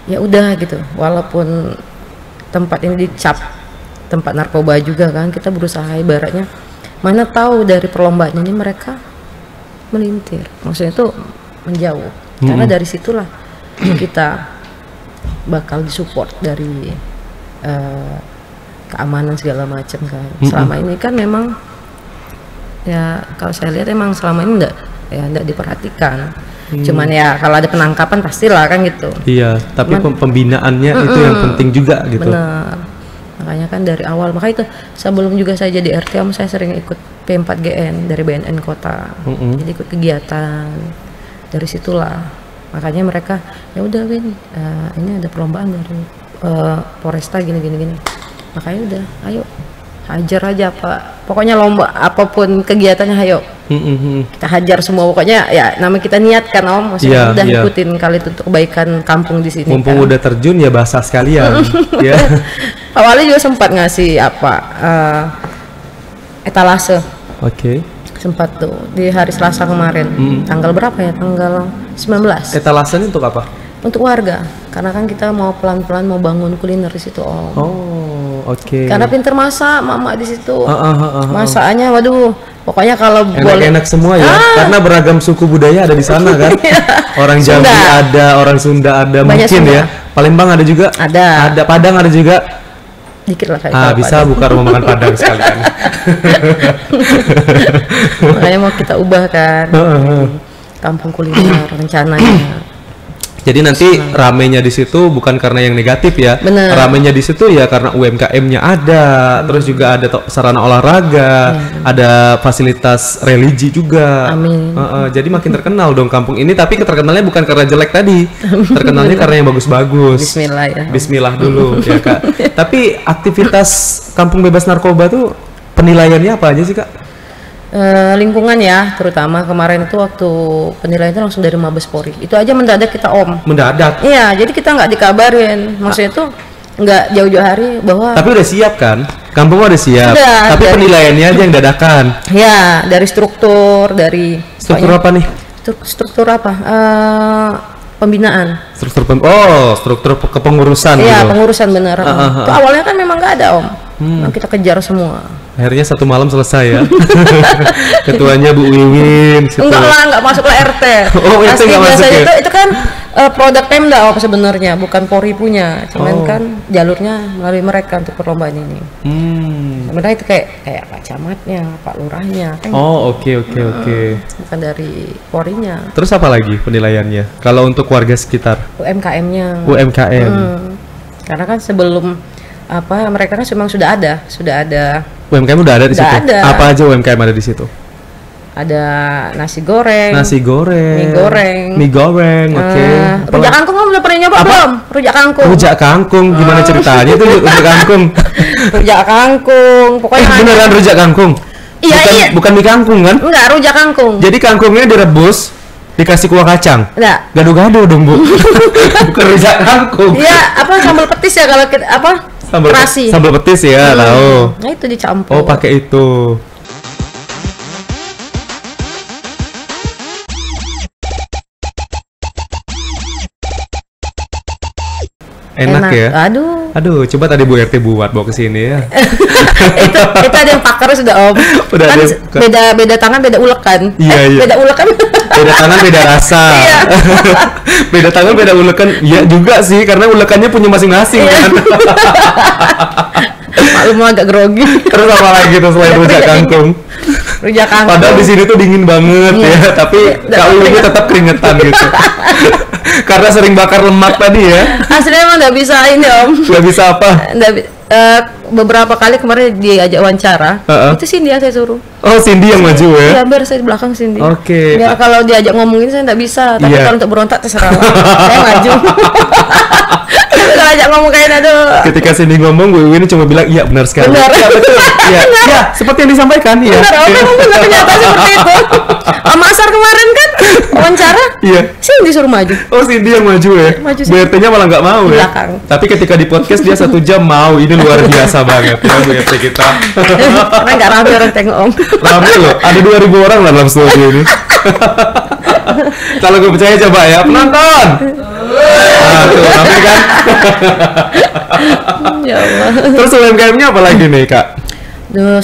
Ya udah gitu. Walaupun tempat ini dicap tempat narkoba juga kan, kita berusaha ibaratnya. Mana tahu dari perlombaan ini mereka melintir, maksudnya itu menjauh. Karena dari situlah kita bakal disupport dari keamanan segala macam kan. Selama ini kan memang ya kalau saya lihat emang selama ini enggak diperhatikan. Cuman ya kalau ada penangkapan pastilah kan gitu. Iya, tapi pembinaannya itu yang penting juga gitu. Benar. Makanya kan dari awal, makanya itu sebelum juga saya jadi RT, saya sering ikut P4GN dari BNN Kota. Jadi ikut kegiatan. Dari situlah. Makanya mereka ya udah Win, ini ada perlombaan dari Polresta gini. Makanya udah, ayo hajar aja Pak. Pokoknya lomba apapun kegiatannya ayo. Kita hajar semua pokoknya ya, namanya kita niatkan Om, maksudnya udah ikutin kali itu untuk kebaikan kampung di sini. Mumpung kan. udah terjun ya basah sekalian. Ya. Awalnya juga sempat ngasih etalase. Oke. Sempat tuh di hari Selasa kemarin. Tanggal berapa ya? Tanggal 19. Etalasenya untuk apa? Untuk warga. Karena kan kita mau pelan-pelan mau bangun kuliner di situ Om. Oh, oke. Karena pinter masak mama di situ. Masakannya waduh, pokoknya kalau boleh enak semua ya. Karena beragam suku budaya ada di sana kan. Orang Jambi ada, orang Sunda ada, banyak mungkin Sunda. ya. Palembang ada juga. Ada Padang ada juga. dikit lah kayak Bisa buka rumah makan Padang sekalian. Makanya mau kita ubah kan. Kampung kuliner rencananya. Jadi nanti ramenya di situ bukan karena yang negatif ya. Bener. Ramenya di situ ya karena UMKM-nya ada, terus juga ada sarana olahraga, ada fasilitas religi juga. Amin. Jadi makin terkenal dong kampung ini, tapi terkenalnya bukan karena jelek tadi. Terkenalnya karena yang bagus-bagus. Bismillah ya. Bismillah dulu ya Kak. Tapi aktivitas kampung bebas narkoba tuh penilaiannya apa aja sih Kak? Lingkungan ya, terutama kemarin itu waktu penilaian itu langsung dari Mabes Polri. Itu aja mendadak kita Om. Mendadak. Iya, jadi kita nggak dikabarin. Maksudnya itu nggak jauh-jauh hari bahwa. Tapi udah siap kan? Kampung udah siap. Udah, tapi penilaiannya aja yang dadakan. Ya, dari struktur, dari. Struktur apa nih? Struktur apa? Pembinaan. Struktur kepengurusan. Iya, gitu. pengurusan bener. Itu awalnya kan memang nggak ada Om. Nah, kita kejar semua. Akhirnya satu malam selesai ya. Ketuanya Bu Wiwin. Enggak lah, enggak masuk ke RT. Oh, RT enggak masuk ya? Itu kan produk Pemda Om sebenarnya, bukan Polri punya. Cuman kan jalurnya melalui mereka untuk perlombaan ini. Sebenarnya itu kayak Pak Camatnya, Pak Lurahnya kan. Oh, oke. Bukan dari Polrinya. Terus apa lagi penilaiannya? Kalau untuk warga sekitar? UMKM-nya. UMKM. Karena kan sebelum mereka kan memang sudah ada UMKM udah ada di situ. Ada. Apa aja UMKM ada di situ? Ada nasi goreng, mie goreng, oke. Rujak kangkung kamu udah pernah nyoba belum? Rujak kangkung Gimana ceritanya itu rujak kangkung? Rujak kangkung, pokoknya beneran rujak kangkung? Iya. Bukan mie kangkung kan? Enggak, rujak kangkung. Jadi kangkungnya direbus, dikasih kuah kacang. Enggak. Gado-gado dong Bu. Bukan rujak kangkung. Iya, sambal petis ya kalau kita terasi. Sambal petis ya, tahu. Nah, itu dicampur. Oh, pakai itu. Enak ya? Aduh, coba tadi Bu RT buat bawa ke sini ya. itu ada yang pakar sudah Om. Udah Kan beda tangan beda ulekan. Iya. Beda ulekan. Beda tangan beda rasa. Iya. Beda tangan beda ulekan. Iya juga sih, karena ulekannya punya masing-masing kan. Maklum agak grogi. Terus apa lagi tuh selain rujak kangkung? Rujak kangkung. Padahal di sini tuh dingin banget ya, tapi kalau ini tetap keringetan gitu. Karena sering bakar lemak tadi ya. Aslinya emang nggak bisa ini Om. Nggak bisa apa? Beberapa kali kemarin diajak wawancara, itu Cindy yang saya suruh. Oh, Cindy yang maju ya? Iya, biar saya di belakang Cindy. Oke. Ya kalau diajak ngomongin saya nggak bisa, tapi kalau untuk berontak terserah lah. Saya maju. Tapi kalau ajak ngomong kayak aduh. Ketika Cindy ngomong, Bu Iwin cuma bilang iya benar sekali. Benar. Ya, betul. Iya, ya, seperti yang disampaikan ya. Benar, Om benar ternyata seperti itu. Sama Asar kemarin kan wawancara. Iya. Cindy suruh maju. Oh, Cindy yang maju ya? Maju Bu RT-nya malah nggak mau ya? Belakang. Tapi ketika di podcast dia 1 jam mau. Ini luar biasa banget ya Bu RT kita. Karena nggak rame orang tengok Om. Rame loh, ada 2.000 orang lah dalam studio ini. Kalau gue percaya coba ya, penonton. Nah, tuh rame kan? Ya Allah. Terus UMKM-nya apa lagi nih Kak?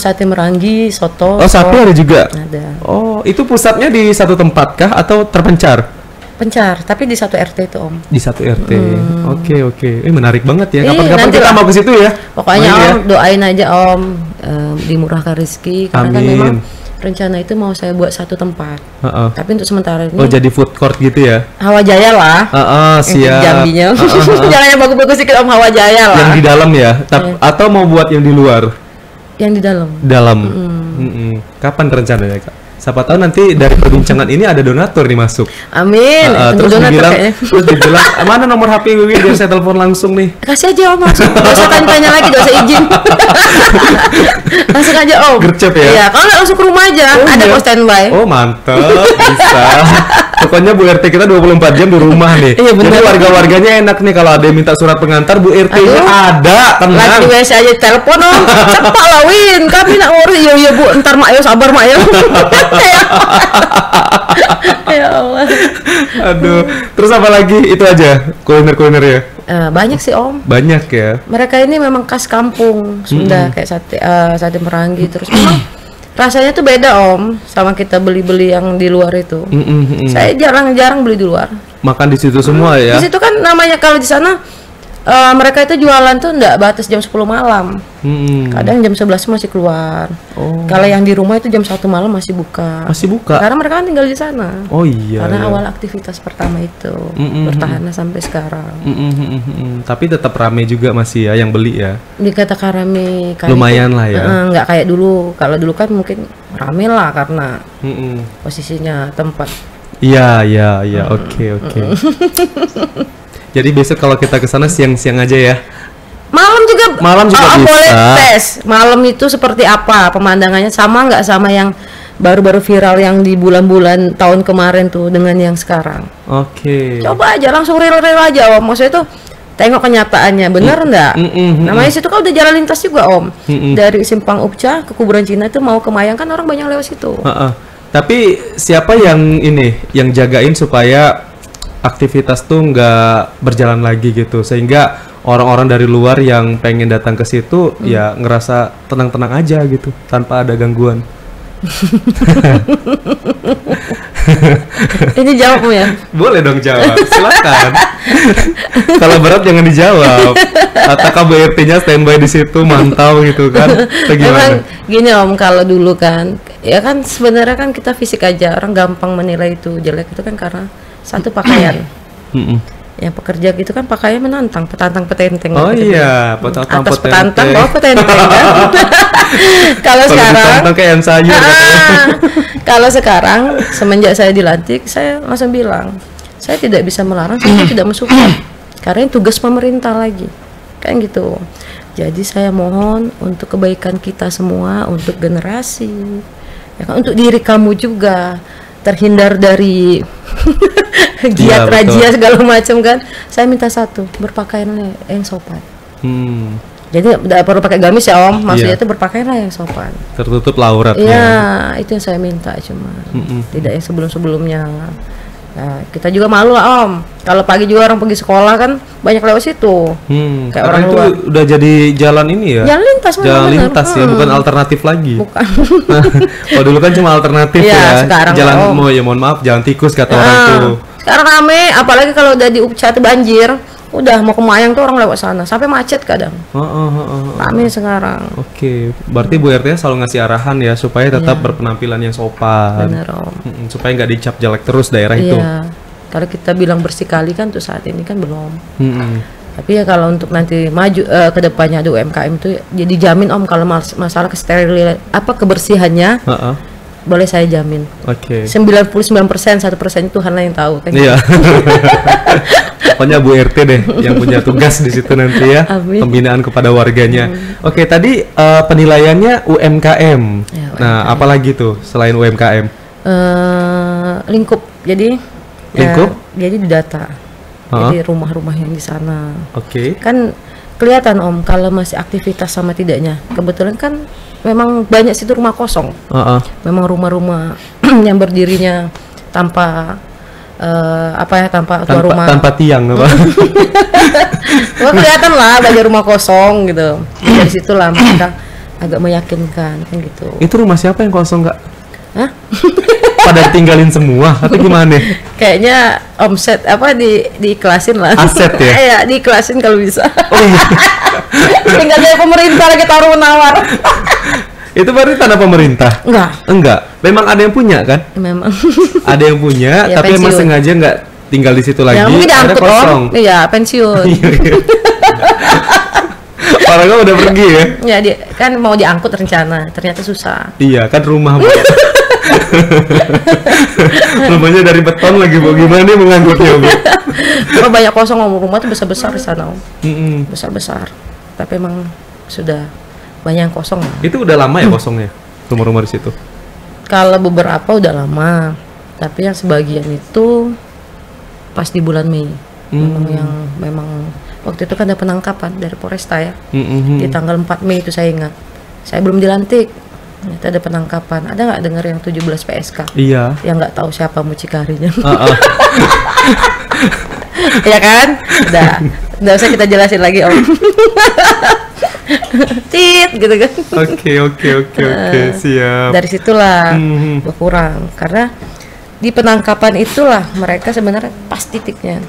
Sate Merangi, soto. Oh, sapi ada juga? Ada. Oh, itu pusatnya di satu tempat kah atau terpencar? Pencar, tapi di satu RT itu Om. Di satu RT. Oke. Menarik banget ya. Kapan-kapan nanti kita lah. mau ke situ ya. Pokoknya Om, ya. Doain aja Om, dimurahkan rezeki. Karena kan Amin. memang rencana itu mau saya buat satu tempat. Tapi untuk sementara ini. Oh, jadi food court gitu ya? Hawa Jaya lah. Siap. Jambinya. Jangan yang bagus-bagus sedikit Om, Hawa Jaya lah. Yang di dalam ya? Atau mau buat yang di luar? Yang di dalam. Dalam. Kapan rencananya Kak? Siapa tahu nanti dari perbincangan ini ada donatur nih masuk. Amin. Terus dibilang mana nomor HP Wiwi biar saya telepon langsung nih. Kasih aja Om langsung. Gak usah tanya-tanya lagi, gak usah izin. Langsung aja Om. Gercep ya? Iya, kalau nggak langsung ke rumah aja. Ada kok standby. Oh mantep, bisa. Pokoknya Bu RT kita 24 jam di rumah nih. Iya, bener. Jadi warga-warganya enak nih kalau ada yang minta surat pengantar, Bu RT-nya ada, tenang. Lagi di WC aja telepon Om. Cepat lah Win, kami nak ngurus. Iya Bu, ntar mak yo sabar mak yo. Ya Allah. Aduh, terus apa lagi? Itu aja kuliner-kuliner ya? Banyak sih Om. Banyak ya. Mereka ini memang khas kampung Sunda, kayak sate Merangi. Terus memang rasanya tuh beda Om sama kita beli-beli yang di luar itu. Saya jarang-jarang beli di luar. Makan di situ semua ya? Di situ kan namanya kalau di sana mereka itu jualan tuh enggak batas jam 10 malam. Kadang jam 11 masih keluar. Kalau yang di rumah itu jam 1 malam masih buka. Masih buka? Karena mereka kan tinggal di sana. Oh iya. Karena awal aktivitas pertama itu bertahan sampai sekarang. Tapi tetap rame juga masih ya yang beli ya. Dikatakan rame. Lumayan lah ya. Nggak kayak dulu. Kalau dulu kan mungkin rame lah karena posisinya tempat. Iya. Oke. Jadi besok kalau kita ke sana siang-siang aja ya. Malam juga bisa. Boleh tes. Malam itu seperti apa pemandangannya, sama nggak sama yang baru-baru viral yang di bulan-bulan tahun kemarin tuh dengan yang sekarang. Oke. Coba aja langsung real aja Om. Maksudnya tuh tengok kenyataannya bener nggak? Namanya situ kan udah jalan lintas juga Om. Dari Simpang Upca ke Kuburan Cina itu mau ke Mayang kan orang banyak lewat situ. Tapi siapa yang jagain supaya aktivitas tuh nggak berjalan lagi gitu, sehingga orang-orang dari luar yang pengen datang ke situ ya ngerasa tenang-tenang aja gitu tanpa ada gangguan. Ini jawabmu ya? Boleh dong jawab, silakan. Kalau berat jangan dijawab. Atau Bu RT-nya standby di situ mantau gitu kan? Memang gini Om, kalau dulu kan, ya kan sebenarnya kan kita fisik aja orang gampang menilai itu jelek itu kan karena satu pakaian. Yang pekerja gitu kan pakaian menantang, petantang petenteng. Oh iya, petantang atas petenteng. petantang, bawah petenteng kan. Kalau sekarang kayak sayur. Kalau sekarang semenjak saya dilantik, saya langsung bilang, saya tidak bisa melarang, saya tidak mensupport. Karena ini tugas pemerintah lagi. Kan gitu. Jadi saya mohon untuk kebaikan kita semua, untuk generasi. Ya kan, untuk diri kamu juga terhindar dari giat razia segala macam kan. Saya minta satu, berpakaianlah yang sopan. Jadi tidak perlu pakai gamis ya Om, maksudnya itu berpakaianlah yang sopan, tertutup auratnya. Iya, itu yang saya minta cuma tidak yang sebelum-sebelumnya Nah, kita juga malu lah Om. Kalau pagi juga orang pergi sekolah kan banyak lewat situ. Kayak Karena orang itu luar. udah jadi jalan ini ya. Jalan lintas Jalan bener. lintas ya, bukan alternatif lagi. Bukan. Kalau dulu kan cuma alternatif Iya, ya. sekarang Jalan Om. mohon maaf, jalan tikus kata orang tuh. Sekarang rame, apalagi kalau udah di Upcat banjir, udah mau ke Mayang tuh orang lewat sana, sampai macet kadang. Rame sekarang. Oke, berarti Bu RT selalu ngasih arahan ya supaya tetap berpenampilan yang sopan. Bener Om. Supaya nggak dicap jelek terus daerah itu. Iya. Kalau kita bilang bersih kali kan tuh saat ini kan belum. Mm-mm. Tapi ya kalau untuk nanti maju ke depannya ada UMKM itu jadi jamin Om kalau masalah kebersihannya Heeh. boleh saya jamin. Oke. 99%, 1% Tuhan lah yang tahu kan. Iya. Pokoknya Bu RT deh yang punya tugas di situ nanti ya. Amin. Pembinaan kepada warganya. Oke, tadi penilaiannya UMKM. Ya, Nah, apalagi tuh selain UMKM? Lingkup. Jadi Lingkup? jadi di data. Jadi rumah-rumah yang di sana. Oke. Kan kelihatan Om kalau masih aktivitas sama tidaknya. Kebetulan kan memang banyak situ rumah kosong. Memang rumah-rumah yang berdirinya tanpa tanpa tua rumah. Tanpa tiang apa? Wah, kelihatan lah banyak rumah kosong gitu. Dari situlah mereka agak meyakinkan kan gitu. Itu rumah siapa yang kosong, Kak? Hah? Pada tinggalin semua atau gimana? Kayaknya omset diiklasin lah. Aset ya? Iya, diiklasin kalau bisa. Oh iya. Tinggal dari pemerintah lagi taruh menawar. Itu berarti tanah pemerintah? Enggak. Memang ada yang punya kan? Memang. Ada yang punya, Ya, tapi emang pensiun. sengaja nggak tinggal di situ lagi. Ya mungkin ada diangkut kosong. Om. Iya, pensiun. Orang kan udah pergi ya? Ya dia kan mau diangkut rencana, ternyata susah. Iya kan rumah. Rumahnya dari beton lagi, Bu. Gimana nih mengangkutnya, Bu? Kalau banyak kosong Om, rumah tuh besar-besar di sana Om. Mm-mm. Besar-besar. Tapi emang sudah banyak yang kosong. Itu udah lama ya kosongnya rumah-rumah di situ? Kalau beberapa udah lama, tapi yang sebagian itu pas di bulan Mei. Memang waktu itu kan ada penangkapan dari Polresta ya. Di tanggal 4 Mei itu saya ingat. Saya belum dilantik. Ternyata ada penangkapan. Ada nggak dengar yang 17 PSK? Iya. Yang nggak tahu siapa mucikarinya. Ya kan? Udah usah kita jelasin lagi Om. Tit gitu kan. Oke, siap. Dari situlah berkurang karena di penangkapan itulah mereka sebenarnya pas titiknya.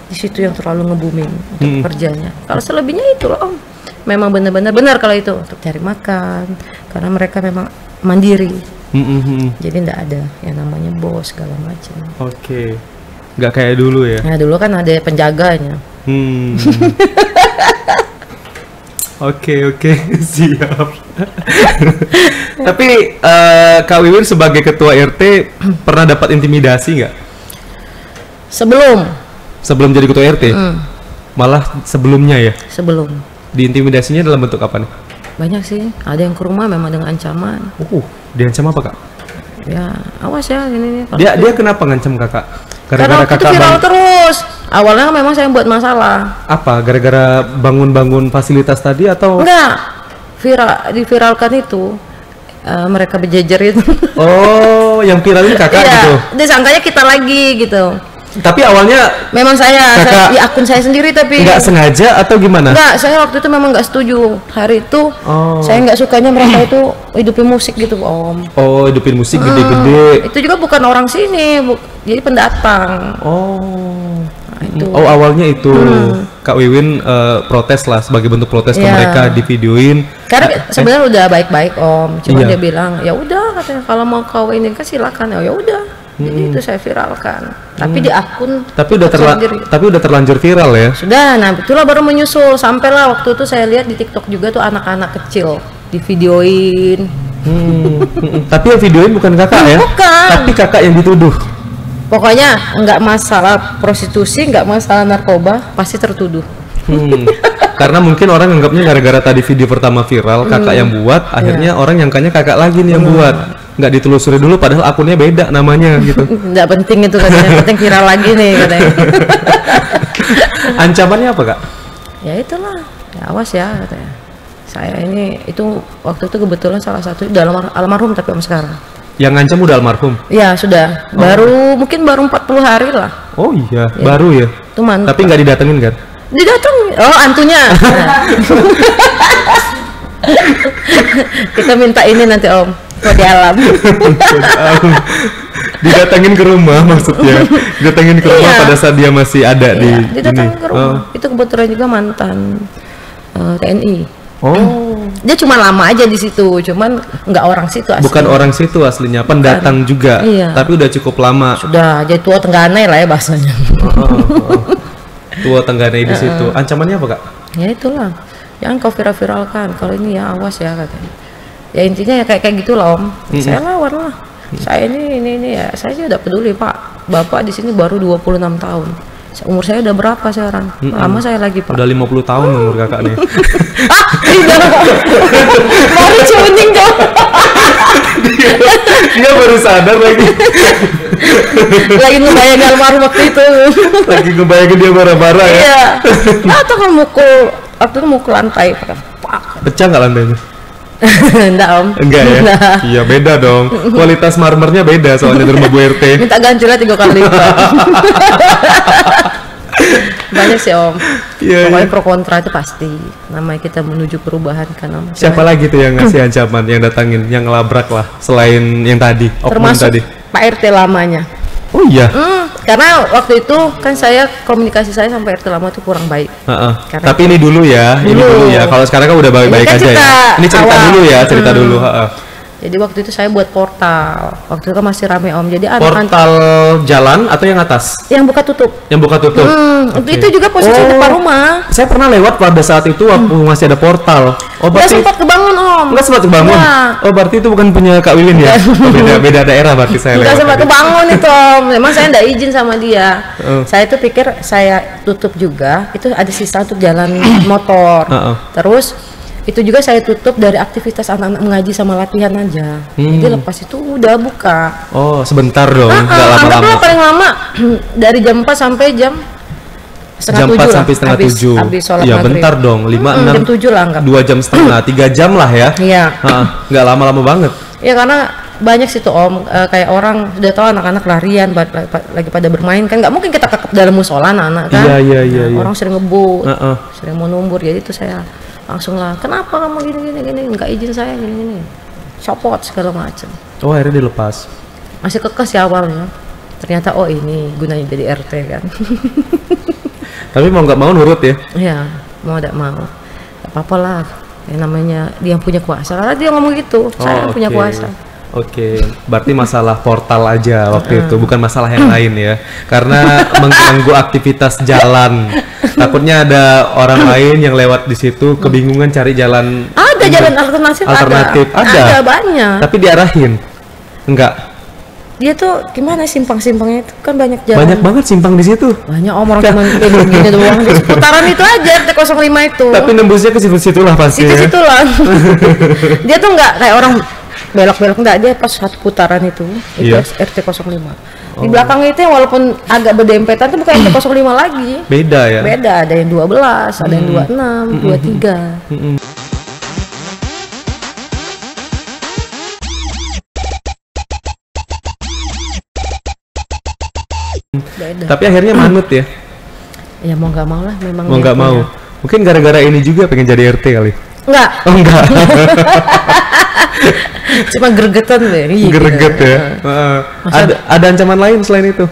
Di situ yang terlalu nge-booming untuk kerjanya. Kalau selebihnya itu loh Om. Memang benar kalau itu untuk cari makan karena mereka memang mandiri. Jadi enggak ada yang namanya bos segala macam. Oke. Nggak kayak dulu ya. Nah, dulu kan ada penjaganya. Oke, siap. Tapi Kak Wiwin sebagai ketua RT pernah dapat intimidasi nggak? Sebelum jadi ketua RT? Malah sebelumnya ya? Sebelum. Diintimidasinya dalam bentuk apa nih? Banyak sih. Ada yang ke rumah memang dengan ancaman. Diancam apa, Kak? Ya, awas ya ini. Dia kenapa ngancam Kakak? Karena waktu itu viral terus. Awalnya memang saya buat masalah. Apa? Gara-gara bangun-bangun fasilitas tadi atau? Enggak. Diviralkan itu. Mereka berjejer itu. Oh, yang viral ini Kakak gitu? Iya, disangkanya kita lagi gitu. Tapi awalnya memang saya di akun saya sendiri tapi nggak sengaja atau gimana? Enggak, saya waktu itu memang nggak setuju. Hari itu saya nggak sukanya mereka itu hidupin musik gitu Om. Oh, hidupin musik gede-gede. Itu juga bukan orang sini, jadi pendatang. Awalnya itu Kak Wiwin protes lah sebagai bentuk protes ke mereka, di videoin. Karena sebenarnya udah baik-baik Om, cuma dia bilang ya udah katanya kalau mau kau ini kan silakan ya udah. Jadi itu saya viralkan. Tapi di akun tapi udah terlanjur viral ya. Sudah, nah itulah baru menyusul sampailah waktu itu saya lihat di TikTok juga tuh anak-anak kecil di videoin. Tapi yang videoin bukan Kakak ya? Bukan. Tapi Kakak yang dituduh. Pokoknya nggak masalah prostitusi, nggak masalah narkoba, pasti tertuduh. Karena mungkin orang anggapnya gara-gara tadi video pertama viral Kakak yang buat, akhirnya orang nyangkanya Kakak lagi nih yang buat. Nggak ditelusuri dulu padahal akunnya beda namanya gitu. Nggak penting itu katanya, penting viral lagi nih katanya. Ancamannya apa Kak? Ya itulah, ya awas ya katanya. Saya ini itu waktu itu kebetulan salah satu dalam almarhum tapi Om sekarang. Yang ngancam udah almarhum? Ya sudah, mungkin baru 40 hari lah. Oh iya, baru ya? Itu mantap. Tapi nggak didatengin kan? Didatengin, antunya. Kita minta ini nanti Om, kode alam. Didatengin ke rumah maksudnya? Didatengin ke rumah pada saat dia masih ada di didatengin ke rumah. Itu kebetulan juga mantan TNI. Dia cuma lama aja di situ, cuman nggak orang situ asli. Bukan orang situ aslinya, pendatang juga. Iya. Tapi udah cukup lama. Sudah, jadi tua Tengganai lah ya bahasanya. Tua Tengganai di situ. Ancamannya apa Kak? Ya itulah, jangan kau viralkan. Kalau ini ya awas ya katanya. Ya intinya ya kayak gitulah Om. Saya lawan lah. Saya ini ya, saya sih udah peduli Pak. Bapak di sini baru 26 tahun. Umur saya udah berapa sekarang? Lama saya lagi Pak. Udah 50 tahun umur kakak nih. Tidak. Baru cuning dong. Dia baru sadar lagi. Lagi ngebayangin almarhum waktu itu. Lagi ngebayangin dia bara-bara ya. Iya. Atau kan waktu itu mukul lantai Pak. Pecah nggak lantainya? Enggak Om. Enggak ya? Iya beda dong. Kualitas marmernya beda soalnya dari rumah Bu RT. Minta ganjilnya 3 kali lipat. Banyak sih Om. Pokoknya pro kontra itu pasti. Namanya kita menuju perubahan kan Om. Siapa lagi tuh yang ngasih ancaman, yang datangin, yang ngelabrak lah selain yang tadi, oknum termasuk tadi? Pak RT lamanya. Oh iya. Karena waktu itu kan komunikasi saya sampai RT lama itu kurang baik. Tapi ini dulu ya, ini dulu ya. Kalau sekarang kan udah baik-baik kan aja ya. Ini cerita awal. dulu ya, cerita dulu. Jadi waktu itu saya buat portal. Waktu itu kan masih rame Om. Jadi portal jalan atau yang atas? Yang buka tutup. Yang buka tutup. Itu juga posisi depan rumah. Saya pernah lewat pada saat itu waktu masih ada portal. Nggak sempat kebangun Om. Nggak sempat kebangun. Ya. Oh berarti itu bukan punya Kak Wilin ya? Beda daerah berarti saya lewat. Nggak sempat kebangun itu Om. Memang saya nggak izin sama dia. Saya tuh pikir saya tutup juga. Itu ada sisa untuk jalan motor. Terus itu juga saya tutup dari aktivitas anak-anak mengaji sama latihan aja. Jadi lepas itu udah buka. Oh sebentar dong, nggak lama-lama. Paling lama dari jam 4 sampai jam setengah 7 sampai setengah 7. Habis sholat Ya maghrib. bentar dong, 5, 6, jam 7 lah anggap. 2 jam setengah, 3 jam lah ya. Iya. Nggak lama-lama banget. Ya karena banyak sih tuh Om, kayak orang udah tahu anak-anak larian lagi pada bermain kan, nggak mungkin kita kekep dalam musola anak-anak kan. Iya. Orang sering ngebut, sering mau numbur, jadi itu saya langsung lah, kenapa kamu gini, nggak izin saya gini, copot segala macam. Oh akhirnya dilepas. Masih kekeh sih awalnya, ternyata ini gunanya jadi RT kan. Tapi mau nggak mau nurut ya? Iya, mau tidak mau, nggak apa-apa lah. Yang namanya dia yang punya kuasa, karena dia ngomong gitu, saya yang punya kuasa. Oke, berarti masalah portal aja waktu itu, bukan masalah yang lain ya. Karena mengganggu aktivitas jalan. Takutnya ada orang lain yang lewat di situ kebingungan cari jalan. Ada jalan alternatif. Ada banyak. Tapi diarahin? Enggak. Dia tuh gimana simpang-simpangnya itu kan banyak jalan. Banyak banget simpang di situ. Banyak orang cuma gini doang. Di seputaran itu aja RT05 itu. Tapi nembusnya ke situ-situ lah pasti. Situ-situ lah. Dia tuh nggak kayak orang belok-belok, enggak, dia pas satu putaran itu RT05. Di belakangnya itu yang walaupun agak berdempetan itu bukan RT05 lagi. Beda ya? Beda, ada yang 12, ada yang 26, 23. Beda. Tapi akhirnya manut ya? Ya mau nggak mau lah, memang. Mau nggak mau. Mungkin gara-gara ini juga pengen jadi RT kali. Enggak. Oh enggak. Cuma gregetan deh. Greget ya. Ada ancaman lain selain itu?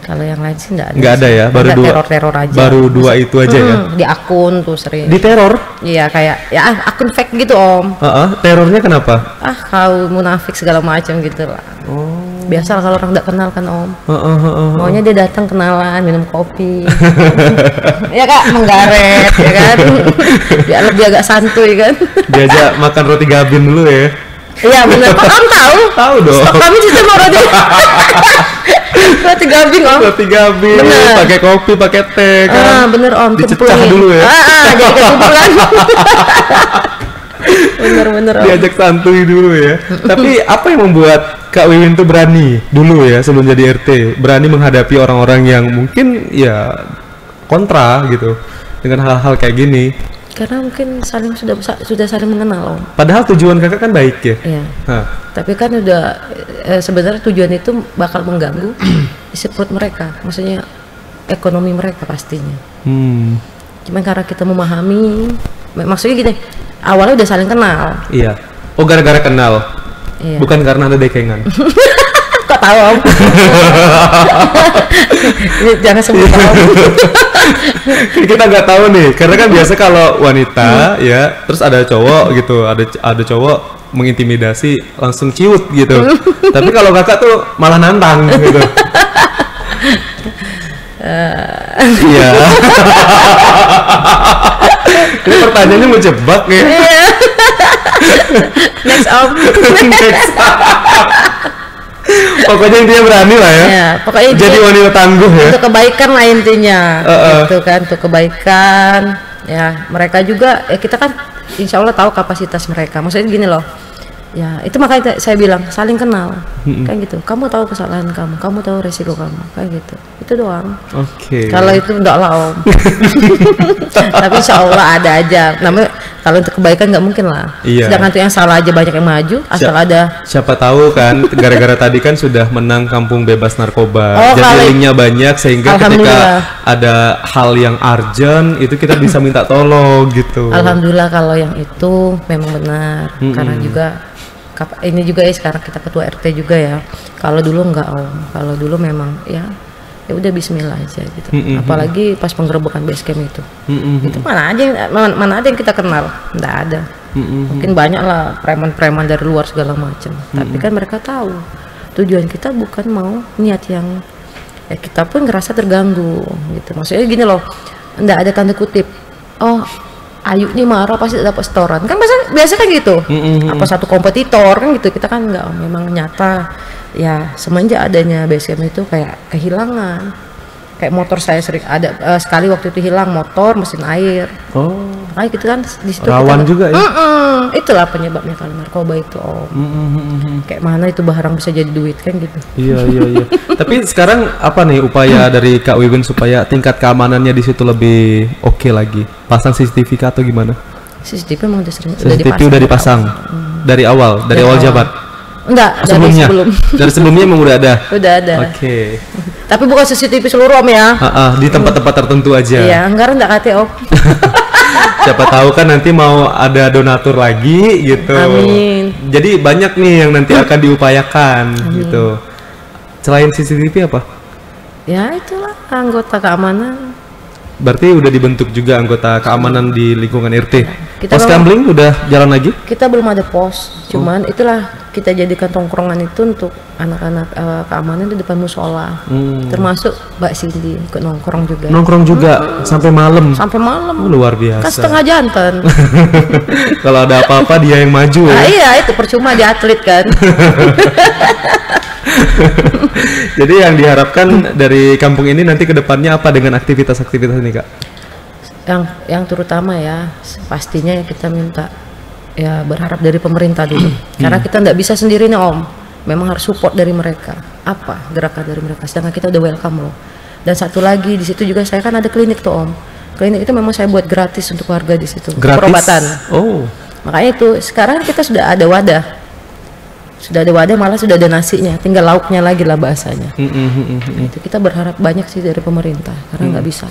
Kalau yang lain sih enggak ada. Enggak ada ya, baru dua. Teror aja. Baru dua itu aja ya. Di akun tuh sering. Di teror? Iya kayak ya akun fake gitu Om. Terornya kenapa? Kau munafik segala macam gitu lah. Biasa kalau orang nggak kenal kan Om. Maunya dia datang kenalan, minum kopi. Ya Kak, menggaret ya kan. Biar lebih agak santuy kan. Diajak makan roti gabin dulu ya. Iya benar. Kok Om tahu? Tahu dong. Stok kami sistem roti. Roti gabin Om. Roti gabin, pakai kopi, pakai teh kan. Bener Om. Dicecah dulu ya. Jadi ketumpulan. Bener. Diajak santuy dulu ya. Tapi apa yang membuat Kak Wiwin tuh berani dulu ya sebelum jadi RT, berani menghadapi orang-orang yang mungkin ya kontra gitu dengan hal-hal kayak gini? Karena mungkin sudah saling mengenal, Om. Padahal tujuan kakak kan baik ya. Iya. Hah. Tapi kan udah sebenarnya tujuan itu bakal mengganggu isi perut mereka, maksudnya ekonomi mereka pastinya. Cuman karena kita memahami, maksudnya gini, awalnya udah saling kenal. Iya. Oh, gara-gara kenal. Iya. Bukan karena ada dekengan. Kok tahu, Om? Jangan sebut Om. Kita nggak tahu nih, karena kan biasa kalau wanita ya, terus ada cowok gitu, ada cowok mengintimidasi langsung ciut gitu. Tapi kalau kakak tuh malah nantang gitu. Iya. Ini pertanyaannya menjebak ya. Next, Om. Next. Pokoknya intinya berani lah ya. Ya, pokoknya jadi wanita tangguh ya. Untuk kebaikan lah intinya. Gitu kan, untuk kebaikan. Ya, mereka juga kita kan insya Allah tahu kapasitas mereka. Maksudnya gini loh. Ya, itu makanya saya bilang saling kenal. Kayak gitu. Kamu tahu kesalahan kamu tahu resiko kamu. Kayak gitu. Itu doang. Oke. Kalau itu enggak lah, Om. Tapi insya Allah ada aja. Namanya kalau untuk kebaikan nggak mungkin lah. Iya. Sedangkan itu yang salah aja banyak yang maju, asal ada. Siapa tahu kan, gara-gara tadi kan sudah menang kampung bebas narkoba. Oh, jadi linknya banyak sehingga ketika ada hal yang urgent itu kita bisa minta tolong gitu. Alhamdulillah kalau yang itu memang benar. Karena juga ini juga ya sekarang kita ketua RT juga ya. Kalau dulu enggak, Om. Kalau dulu memang ya udah bismillah aja gitu. Apalagi pas penggerebekan base camp itu. Itu mana ada yang kita kenal, enggak ada. Mungkin banyak lah preman-preman dari luar segala macam. Tapi kan mereka tahu tujuan kita bukan mau niat yang kita pun ngerasa terganggu gitu. Maksudnya gini loh, enggak ada tanda kutip. Oh, Ayu nih marah pasti dapat setoran. Kan biasa kan gitu. Apa satu kompetitor kan gitu. Kita kan enggak, memang nyata. Ya semenjak adanya base camp itu kayak kehilangan. Kayak motor saya sering ada sekali waktu itu hilang motor mesin air. Oh. Makanya gitu kan di situ rawan juga ya. Itulah penyebabnya kalau narkoba itu, Om. Kayak mana itu barang bisa jadi duit kan gitu. Iya. Tapi sekarang apa nih upaya dari Kak Wiwin supaya tingkat keamanannya di situ lebih oke lagi? Pasang CCTV atau gimana? CCTV memang udah dipasang. Dari awal jabat. Enggak, sebelumnya. Dari sebelumnya emang udah ada. Udah ada. Oke. Tapi bukan CCTV seluruh, Om ya. Di tempat-tempat tertentu aja. Iya, anggaran enggak kate, Om. Siapa tahu kan nanti mau ada donatur lagi gitu. Amin. Jadi banyak nih yang nanti akan diupayakan gitu. Selain CCTV apa? Ya itulah anggota keamanan. Berarti udah dibentuk juga anggota keamanan di lingkungan RT. Pos Kambling udah jalan lagi? Kita belum ada pos, cuman itulah kita jadikan tongkrongan itu untuk anak-anak keamanan di depan musola. Termasuk Mbak Cindy ikut nongkrong juga. Nongkrong juga sampai malam. Sampai malam. Luar biasa. Kan setengah jantan. Kalau ada apa-apa dia yang maju ya. Iya, itu percuma di atlet kan. Jadi yang diharapkan dari kampung ini nanti ke depannya apa dengan aktivitas-aktivitas ini, Kak? Yang terutama ya pastinya kita minta ya berharap dari pemerintah dulu. Karena kita nggak bisa sendiri nih, Om. Memang harus support dari mereka. Apa gerakan dari mereka? Sedangkan kita udah welcome loh. Dan satu lagi di situ juga saya kan ada klinik tuh, Om. Klinik itu memang saya buat gratis untuk warga di situ. Gratis? Perobatan. Oh. Makanya itu sekarang kita sudah ada wadah. Malah sudah ada nasinya, tinggal lauknya lagi lah bahasanya. Nah, itu kita berharap banyak sih dari pemerintah karena nggak bisa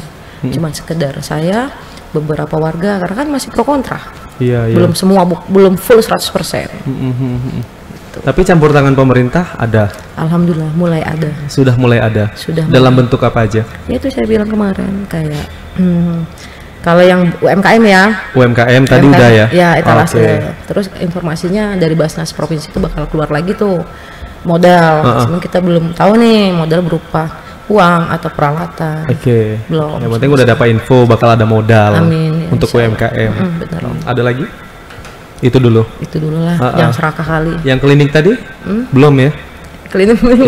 cuma sekedar saya beberapa warga karena kan masih pro kontra. Iya. Belum semua belum full 100%. Gitu. Tapi campur tangan pemerintah ada. Alhamdulillah mulai ada. Sudah mulai ada. Sudah. Dalam bentuk apa aja? Ya itu saya bilang kemarin kayak kalau yang UMKM ya. UMKM tadi udah ya? Ya, etalase. Terus informasinya dari Basnas Provinsi itu bakal keluar lagi tuh modal. Cuman kita belum tahu nih modal berupa uang atau peralatan. Belum. Yang penting udah dapat info bakal ada modal. Amin, ya, untuk UMKM. Benar. Ada lagi? Itu dulu lah. Yang serakah kali. Yang klinik tadi? Belum ya?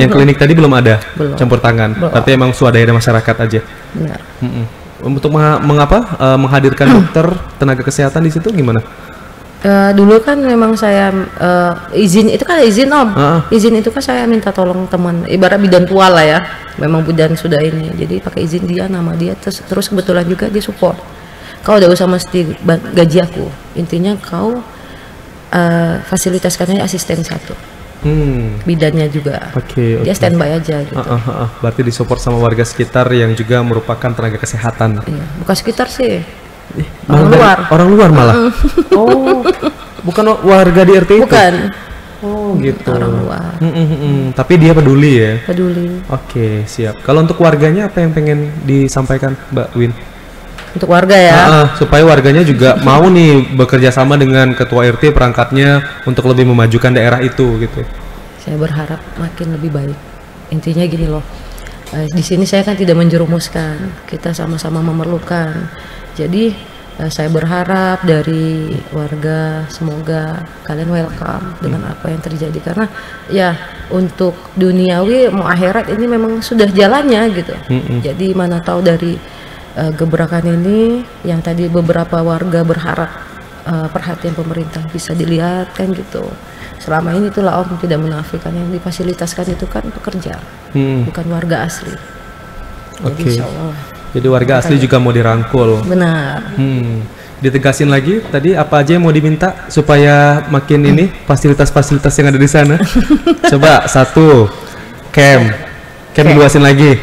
Yang klinik tadi belum ada? Belum. Campur tangan? Belum. Berarti emang swadaya masyarakat aja? Benar. Untuk menghadirkan dokter tenaga kesehatan di situ gimana? Dulu kan memang saya izin itu kan izin, Om. Izin itu kan saya minta tolong teman ibarat bidan tua lah ya. Memang bidan sudah ini. Jadi pakai izin dia, nama dia terus kebetulan juga dia support. kau udah usah mesti gaji aku, intinya kau fasilitaskannya asisten satu, bidannya juga, dia standby aja gitu. Berarti disupport sama warga sekitar yang juga merupakan tenaga kesehatan. Iya, bukan sekitar sih, orang luar malah. Oh, bukan warga di RT itu? Bukan. Oh gitu. Orang luar. Tapi dia peduli ya? Peduli. Oke, siap. Kalau untuk warganya apa yang pengen disampaikan Mbak Win? Untuk warga ya? Supaya warganya juga mau nih bekerja sama dengan ketua RT perangkatnya untuk lebih memajukan daerah itu gitu. Saya berharap makin lebih baik. Intinya gini loh, di sini saya kan tidak menjerumuskan, kita sama-sama memerlukan. Jadi saya berharap dari warga semoga kalian welcome dengan apa yang terjadi, karena ya untuk duniawi mau akhirat ini memang sudah jalannya gitu. Jadi mana tahu dari gebrakan ini yang tadi beberapa warga berharap perhatian pemerintah bisa dilihat kan gitu. Selama ini itulah Om tidak menafikan, yang difasilitaskan itu kan pekerja, bukan warga asli. Jadi insya Allah. Jadi warga asli juga mau dirangkul. Benar. Ditegasin lagi tadi apa aja yang mau diminta supaya makin ini fasilitas-fasilitas yang ada di sana. Coba satu, camp diluasin lagi.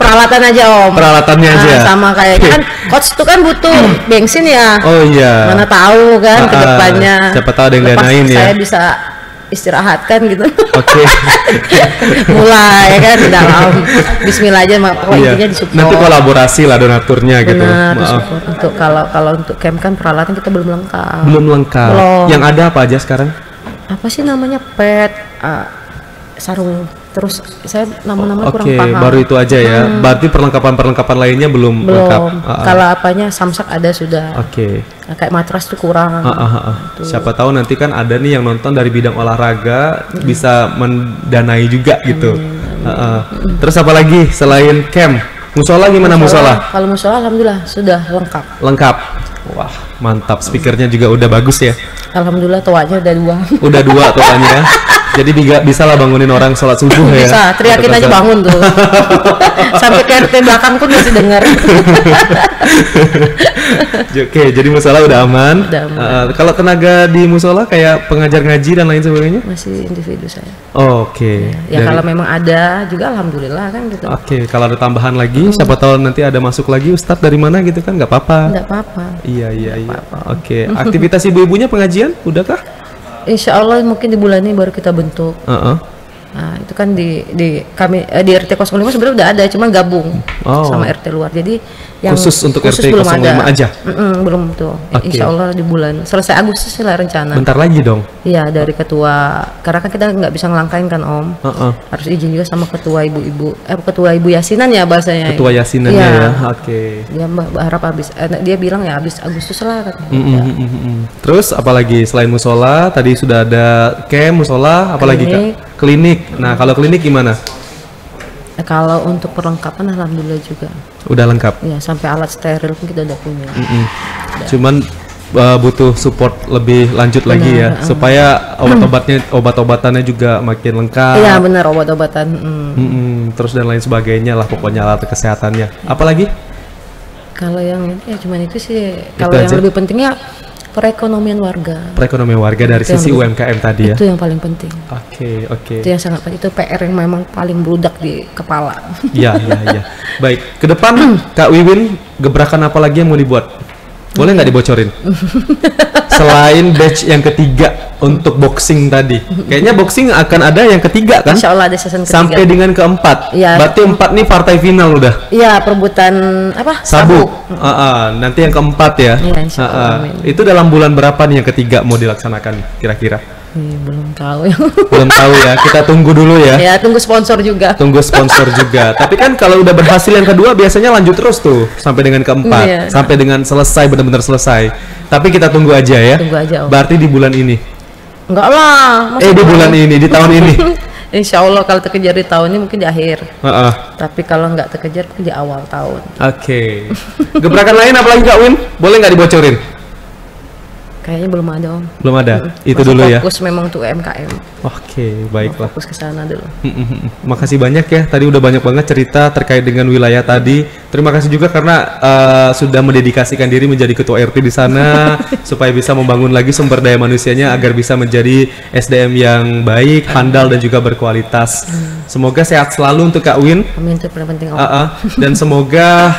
Peralatan aja Om. Peralatannya aja. Sama kayaknya kan coach itu kan butuh bensin ya. Oh iya. Mana tahu kan ke depannya. Siapa tahu ada yang danain ya. Saya bisa istirahatkan gitu. Oke. Mulai kan di dalam. Bismillah aja intinya disupport. Nanti kolaborasi lah donaturnya gitu. Benar, disupport. Untuk kalau untuk camp kan peralatan kita belum lengkap. Belum. Yang ada apa aja sekarang? Apa sih namanya pet, sarung, terus saya nama-nama kurang paham. Baru itu aja ya. Berarti perlengkapan lainnya belum lengkap. Kalau apanya samsak ada sudah. Kayak matras tuh kurang. Siapa tahu nanti kan ada nih yang nonton dari bidang olahraga bisa mendanai juga gitu. Terus apa lagi selain camp? Musola gimana musola? Kalau musola alhamdulillah sudah lengkap. Lengkap. Wah, mantap. Speakernya juga udah bagus ya. Alhamdulillah toanya udah 2. Udah 2 toanya. Jadi bisa lah bangunin orang sholat subuh ya. Bisa, teriakin aja bangun tuh. Sampai ke RT belakang pun masih dengar. Oke, jadi musola udah aman. Kalau tenaga di musola kayak pengajar ngaji dan lain sebagainya? Masih individu saya. Oke. Ya kalau memang ada juga alhamdulillah kan gitu. Oke, kalau ada tambahan lagi, siapa tahu nanti ada masuk lagi Ustadz dari mana gitu kan, nggak apa-apa. Nggak apa-apa. Iya. Oke, aktivitas ibu-ibunya pengajian udahkah? Insya Allah mungkin di bulan ini baru kita bentuk. Nah itu kan di RT 05 sebenarnya udah ada, cuma gabung sama RT luar. Jadi yang khusus untuk RT 05 aja. Belum tuh. Insya Allah di bulan selesai Agustus lah rencana. Bentar lagi dong. Iya, dari ketua, karena kan kita nggak bisa ngelangkain kan Om. Harus izin juga sama ketua ibu yasinan ya bahasanya. Ketua yasinannya ya. Dia berharap dia bilang ya habis Agustus lah kan. Terus apalagi selain musola tadi sudah ada camp, musola, apalagi Kak? Klinik. Nah, kalau klinik gimana? Kalau untuk perlengkapan alhamdulillah juga. Udah lengkap. Ya, sampai alat steril pun kita udah punya. Cuman butuh support lebih lanjut lagi ya, supaya obat-obatannya juga makin lengkap. Iya, benar, obat-obatan. Terus dan lain sebagainya lah pokoknya alat kesehatannya. Apalagi? Kalau yang cuman itu sih. Kalau yang lebih pentingnya perekonomian warga. Perekonomian warga dari sisi UMKM tadi ya. Itu yang paling penting. Oke. Itu yang sangat penting. Itu PR yang memang paling bludak di kepala. Iya. Baik, ke depan Kak Wiwin gebrakan apa lagi yang mau dibuat? Boleh nggak dibocorin? Selain batch yang ketiga untuk boxing tadi, kayaknya boxing akan ada yang ketiga kan? Insya Allah ada season ketiga. Sampai dengan keempat. Ya. Berarti 4 nih partai final udah. Iya, perebutan apa? Sabuk. Nanti yang keempat ya. Iya, insya Allah. Itu dalam bulan berapa nih yang ketiga mau dilaksanakan kira-kira? Belum tahu ya. Belum tahu ya. Kita tunggu dulu ya. Ya, tunggu sponsor juga. Tapi kan kalau udah berhasil yang kedua biasanya lanjut terus tuh sampai dengan keempat, sampai dengan selesai, benar-benar selesai. Tapi kita tunggu aja ya. Tunggu aja. Berarti di bulan ini. Enggak lah. Di bulan ini, di tahun ini. Insya Allah kalau terkejar di tahun ini mungkin di akhir. Tapi kalau nggak terkejar mungkin di awal tahun. Oke. Gebrakan lain apalagi Kak Win? Boleh nggak dibocorin? Kayaknya belum ada Om. Belum ada. Itu Masih dulu ya. Fokus memang tuh UMKM. Oke, baiklah. Fokus ke sana dulu. Makasih banyak ya. Tadi udah banyak banget cerita terkait dengan wilayah tadi. Terima kasih juga karena sudah mendedikasikan diri menjadi ketua RT di sana supaya bisa membangun lagi sumber daya manusianya agar bisa menjadi SDM yang baik, handal dan juga berkualitas. Semoga sehat selalu untuk Kak Win. Amin, itu paling penting Om. Dan semoga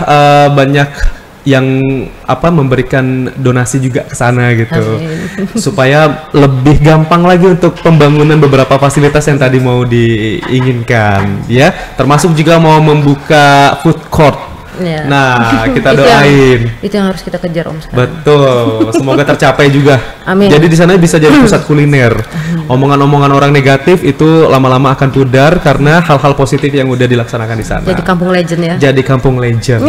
banyak yang memberikan donasi juga ke sana gitu. Amin. Supaya lebih gampang lagi untuk pembangunan beberapa fasilitas yang tadi mau diinginkan ya, termasuk juga mau membuka food court. Ya. Nah, kita doain. Itu yang harus kita kejar Om sekarang. Betul, semoga tercapai juga. Amin. Jadi di sana bisa jadi pusat kuliner. Omongan-omongan orang negatif itu lama-lama akan pudar karena hal-hal positif yang udah dilaksanakan di sana. Jadi kampung legend ya. Jadi kampung legend.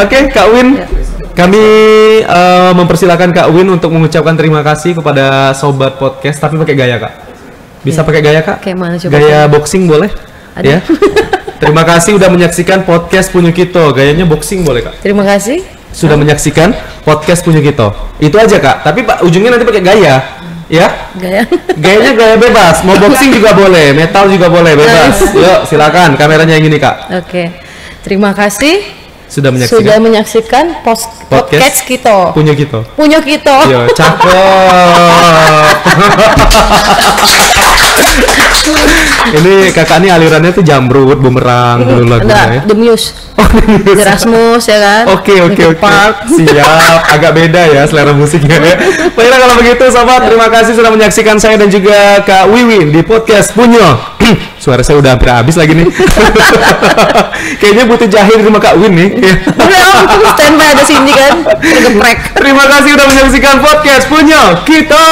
Oke, Kak Win. Kami mempersilakan Kak Win untuk mengucapkan terima kasih kepada sobat podcast, tapi pakai gaya Kak. Bisa pakai gaya Kak? Kayak mana coba? Gaya boxing boleh? Ada. Ya. Terima kasih udah menyaksikan podcast Punyo Kito. Gayanya boxing boleh Kak? Terima kasih. Sudah menyaksikan podcast Punyo Kito. Itu aja Kak. Tapi Pak ujungnya nanti pakai gaya. Ya? Gaya. Gayanya gaya bebas. Mau boxing juga boleh, metal juga boleh, bebas. Yuk, silakan. Kameranya yang ini Kak. Oke. Terima kasih Sudah sudah menyaksikan menyaksikan podcast kita. Punyo Kito. Punyo kita. Yo, cakep. Ini kakak nih alirannya tuh jamrut, bumerang dulu lagunya ya. The Muse. The Rasmus ya kan. Oke. Linkin Park. Siap, agak beda ya selera musiknya. Baiklah kalau begitu sobat, terima kasih sudah menyaksikan saya dan juga Kak Wiwin di podcast Punyo. Suara saya udah hampir habis lagi nih. Kayaknya butuh jahit di rumah Kak Win nih. Udah Om, standby ada sini kan. Tergeprek. Terima kasih sudah menyaksikan podcast Punyo Kito.